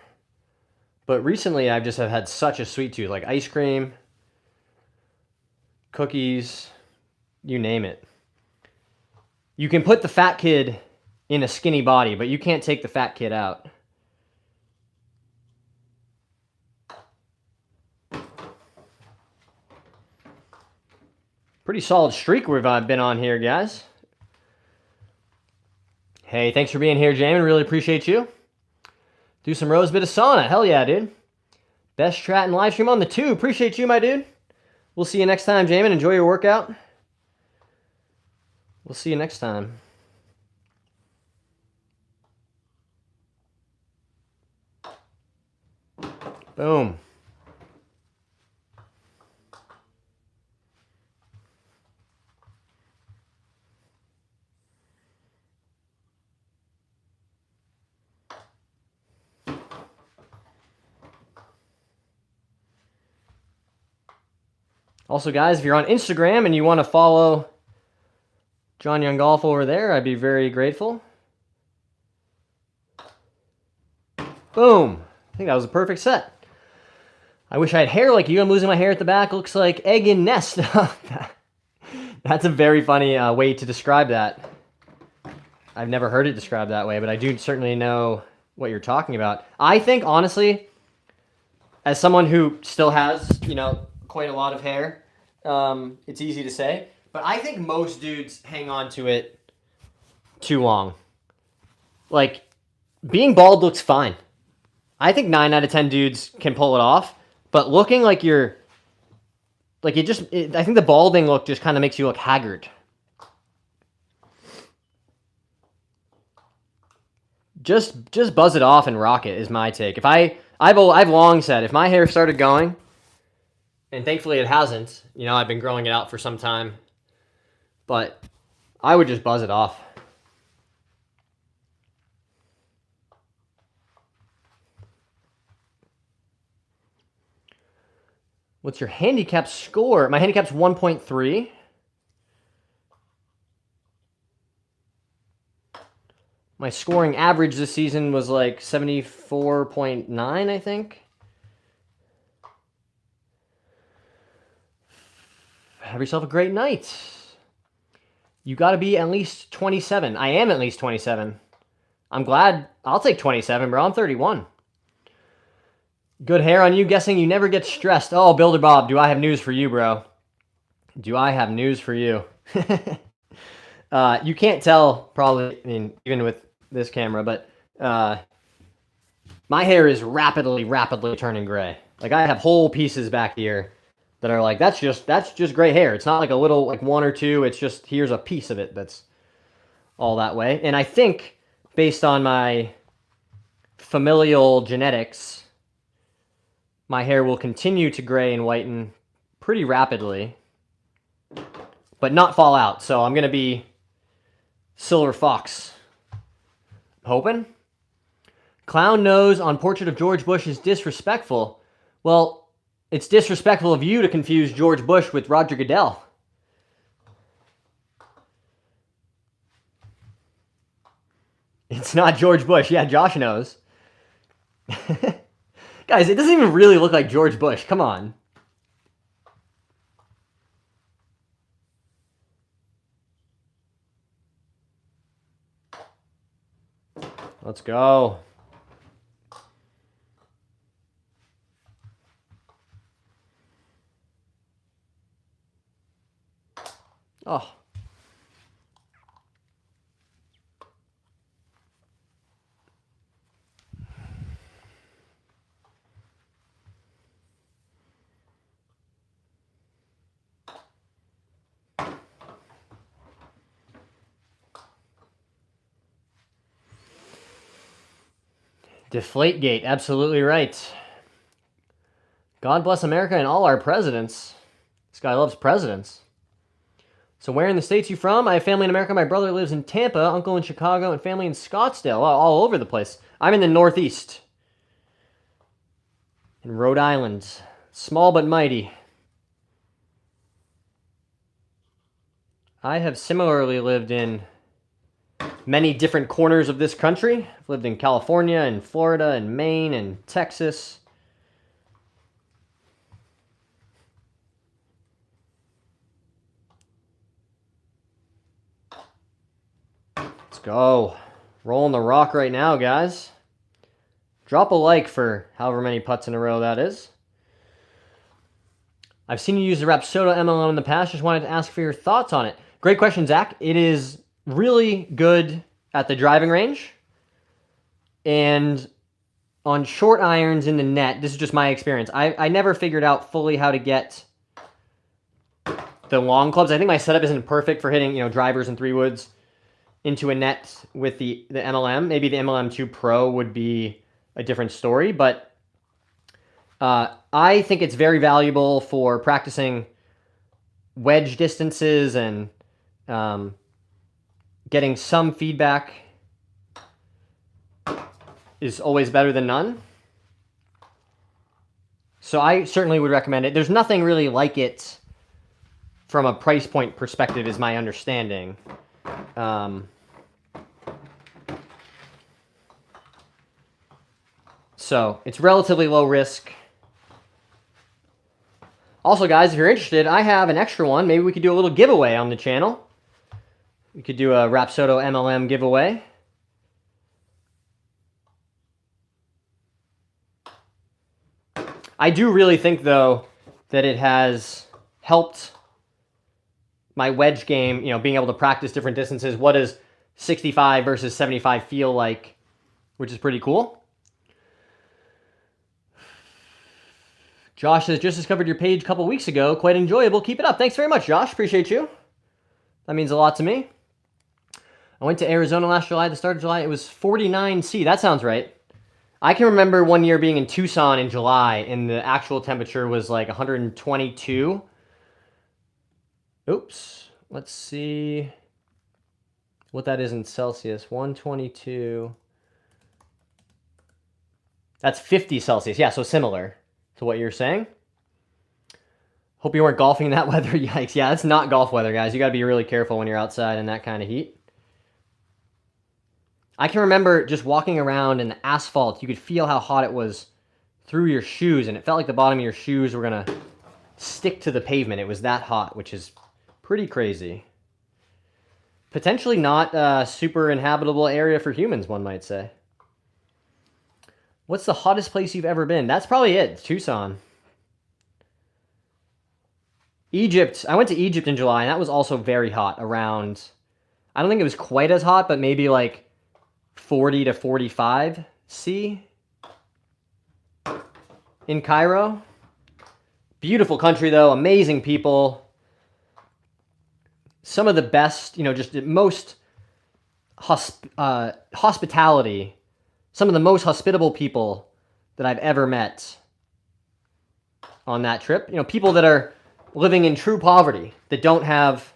but recently I've just have had such a sweet tooth, like ice cream, cookies, you name it. You can put the fat kid in a skinny body, but you can't take the fat kid out. Pretty solid streak we've been on here, guys. Hey, thanks for being here, Jamin. Really appreciate you. Do some rows, bit of sauna. Hell yeah, dude. Best chat and live stream on the tube. Appreciate you, my dude. We'll see you next time, Jamin. Enjoy your workout. We'll see you next time. Boom. Also, guys, if you're on Instagram and you want to follow John Young Golf over there, I'd be very grateful. Boom. I think that was a perfect set. I wish I had hair like you. I'm losing my hair at the back. Looks like egg in nest. That's a very funny way to describe that. I've never heard it described that way, but I do certainly know what you're talking about. I think, honestly, as someone who still has, quite a lot of hair, it's easy to say, but I think most dudes hang on to it too long. Like, being bald looks fine. I think 9 out of 10 dudes can pull it off, but looking like you're, like, I think the balding look just kind of makes you look haggard. Just buzz it off and rock it is my take. If I've long said if my hair started going, and thankfully it hasn't. You know, I've been growing it out for some time, but I would just buzz it off. What's your handicap score? My handicap's 1.3. My scoring average this season was like 74.9, I think. Have yourself a great night. You got to be at least 27. I am at least 27. I'm glad. I'll take 27, bro. I'm 31. Good hair on you. Guessing you never get stressed. Oh, Builder Bob, do I have news for you, bro? Do I have news for you? You can't tell, probably, I mean, even with this camera, but my hair is rapidly turning gray. Like, I have whole pieces back here that are like, that's just gray hair. It's not like a little, like one or two. It's just, here's a piece of it that's all that way. And I think, based on my familial genetics, my hair will continue to gray and whiten pretty rapidly, but not fall out. So I'm going to be Silver Fox. Hoping. Clown nose on portrait of George Bush is disrespectful. Well, it's disrespectful of you to confuse George Bush with Roger Goodell. It's not George Bush. Yeah, Josh knows. Guys, it doesn't even really look like George Bush. Come on. Let's go. Oh. Deflategate, absolutely right. God bless America and all our presidents. This guy loves presidents. So where in the States you from? I have family in America. My brother lives in Tampa, uncle in Chicago, and family in Scottsdale. All over the place. I'm in the Northeast. In Rhode Island. Small but mighty. I have similarly lived in many different corners of this country. I've lived in California and Florida and Maine and Texas. Let's go. Rolling the rock right now, guys. Drop a like for however many putts in a row that is. I've seen you use the RAPSODO MLM in the past. Just wanted to ask for your thoughts on it. Great question, Zach. It is really good at the driving range. And on short irons in the net, this is just my experience. I never figured out fully how to get the long clubs. I think my setup isn't perfect for hitting, drivers and 3-woods into a net with the MLM. Maybe the MLM2 Pro would be a different story, but I think it's very valuable for practicing wedge distances and getting some feedback is always better than none. So I certainly would recommend it. There's nothing really like it from a price point perspective, is my understanding. So it's relatively low risk. Also, guys, if you're interested, I have an extra one. Maybe we could do a little giveaway on the channel. We could do a RAPSODO MLM giveaway. I do really think, though, that it has helped my wedge game, being able to practice different distances. What does 65 versus 75 feel like, which is pretty cool. Josh says, just discovered your page a couple weeks ago. Quite enjoyable. Keep it up. Thanks very much, Josh. Appreciate you. That means a lot to me. I went to Arizona last July, the start of July. It was 49C. That sounds right. I can remember one year being in Tucson in July, and the actual temperature was like 122. Oops. Let's see what that is in Celsius. 122. That's 50 Celsius. Yeah, so similar to what you're saying. Hope you weren't golfing in that weather. Yikes. Yeah, that's not golf weather, guys. You got to be really careful when you're outside in that kind of heat. I can remember just walking around in the asphalt. You could feel how hot it was through your shoes, and it felt like the bottom of your shoes were going to stick to the pavement. It was that hot, which is pretty crazy. Potentially not a super inhabitable area for humans, one might say. What's the hottest place you've ever been? That's probably it. It's Tucson. Egypt. I went to Egypt in July, and that was also very hot. Around, I don't think it was quite as hot, but maybe like 40 to 45 C in Cairo. Beautiful country, though. Amazing people. Some of the best, just the most hospitality. Some of the most hospitable people that I've ever met on that trip. People that are living in true poverty, that don't have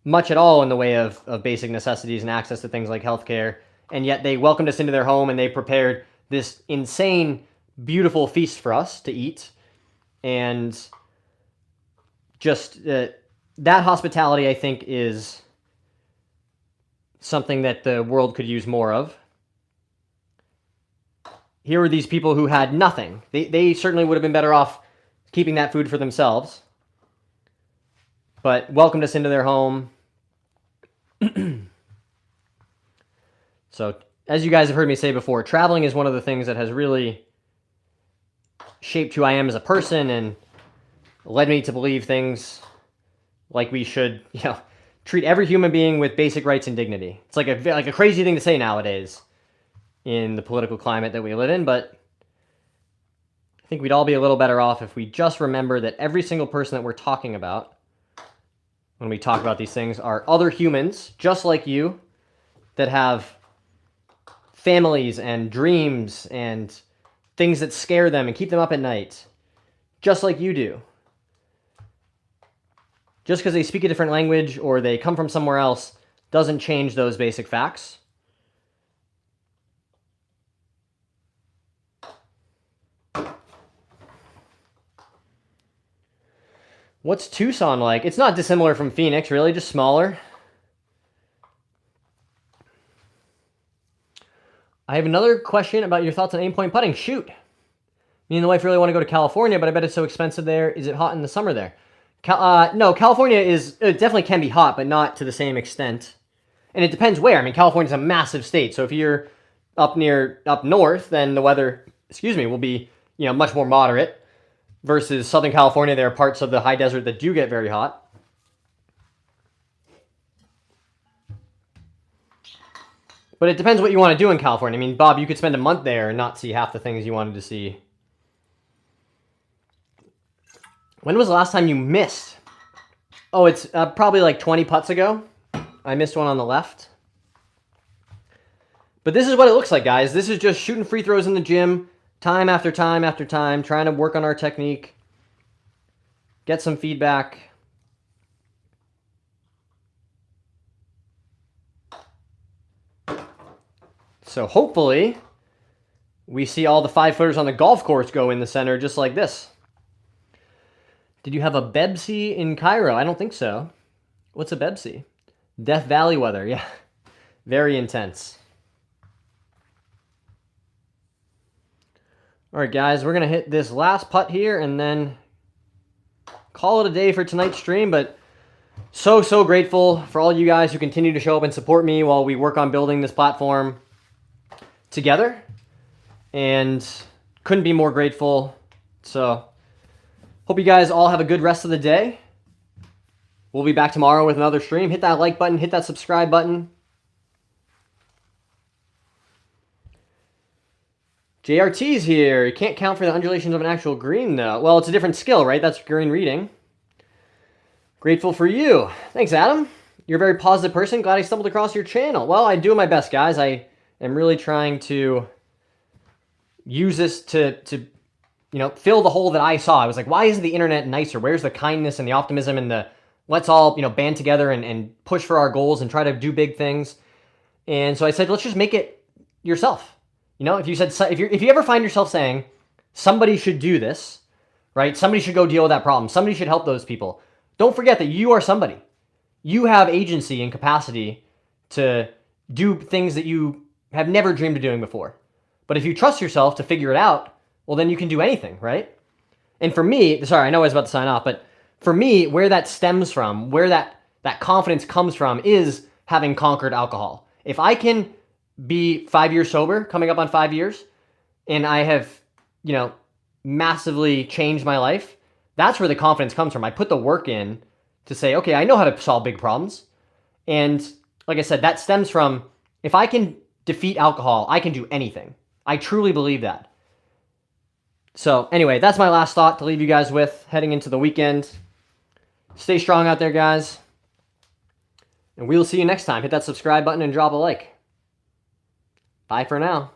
much at all in the way of basic necessities and access to things like healthcare, and yet they welcomed us into their home and they prepared this insane, beautiful feast for us to eat. And just that hospitality, I think, is something that the world could use more of. Here were these people who had nothing. They certainly would have been better off keeping that food for themselves, but welcomed us into their home. So, as you guys have heard me say before, traveling is one of the things that has really shaped who I am as a person and led me to believe things like we should, treat every human being with basic rights and dignity. It's like a crazy thing to say nowadays in the political climate that we live in, but I think we'd all be a little better off if we just remember that every single person that we're talking about when we talk about these things are other humans, just like you, that have families and dreams and things that scare them and keep them up at night, just like you do. Just because they speak a different language or they come from somewhere else doesn't change those basic facts. What's Tucson like? It's not dissimilar from Phoenix, really, just smaller. I have another question about your thoughts on aim-point putting. Shoot. Me and the wife really want to go to California, but I bet it's so expensive there. Is it hot in the summer there? No, California it definitely can be hot, but not to the same extent. And it depends where. I mean, California's a massive state, so if you're up north, then the weather, will be, much more moderate. Versus Southern California, there are parts of the high desert that do get very hot. But it depends what you want to do in California. I mean, Bob, you could spend a month there and not see half the things you wanted to see. When was the last time you missed? Oh, it's probably like 20 putts ago. I missed one on the left. But this is what it looks like, guys. This is just shooting free throws in the gym. Time after time after time, trying to work on our technique, get some feedback. So hopefully, we see all the 5-footers on the golf course go in the center just like this. Did you have a Bebsi in Cairo? I don't think so. What's a Bebsi? Death Valley weather, yeah. Very intense. All right, guys, we're going to hit this last putt here and then call it a day for tonight's stream. But so grateful for all you guys who continue to show up and support me while we work on building this platform together. And couldn't be more grateful. So hope you guys all have a good rest of the day. We'll be back tomorrow with another stream. Hit that like button, hit that subscribe button. JRT's here. You can't count for the undulations of an actual green, though. Well, it's a different skill, right? That's green reading. Grateful for you. Thanks, Adam. You're a very positive person. Glad I stumbled across your channel. Well, I'm doing my best, guys. I am really trying to use this to fill the hole that I saw. I was like, why isn't the internet nicer? Where's the kindness and the optimism and the let's all, band together and push for our goals and try to do big things. And so I said, let's just make it yourself. If you ever find yourself saying somebody should do this, right? Somebody should go deal with that problem. Somebody should help those people. Don't forget that you are somebody. You have agency and capacity to do things that you have never dreamed of doing before. But if you trust yourself to figure it out, well, then you can do anything, right? And for me, sorry, I know I was about to sign off, but for me, where that stems from, where that confidence comes from is having conquered alcohol. If I can be 5 years sober, coming up on 5 years, and I have, massively changed my life, that's where the confidence comes from. I put the work in to say, okay, I know how to solve big problems. And like I said, that stems from, if I can defeat alcohol, I can do anything. I truly believe that. So anyway, that's my last thought to leave you guys with heading into the weekend. Stay strong out there, guys. And we'll see you next time. Hit that subscribe button and drop a like. Bye for now.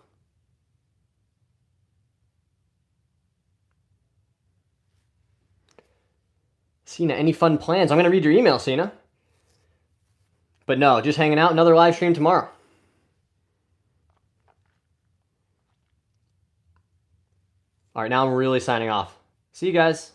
Cena, any fun plans? I'm going to read your email, Cena. But no, just hanging out. Another live stream tomorrow. All right, now I'm really signing off. See you guys.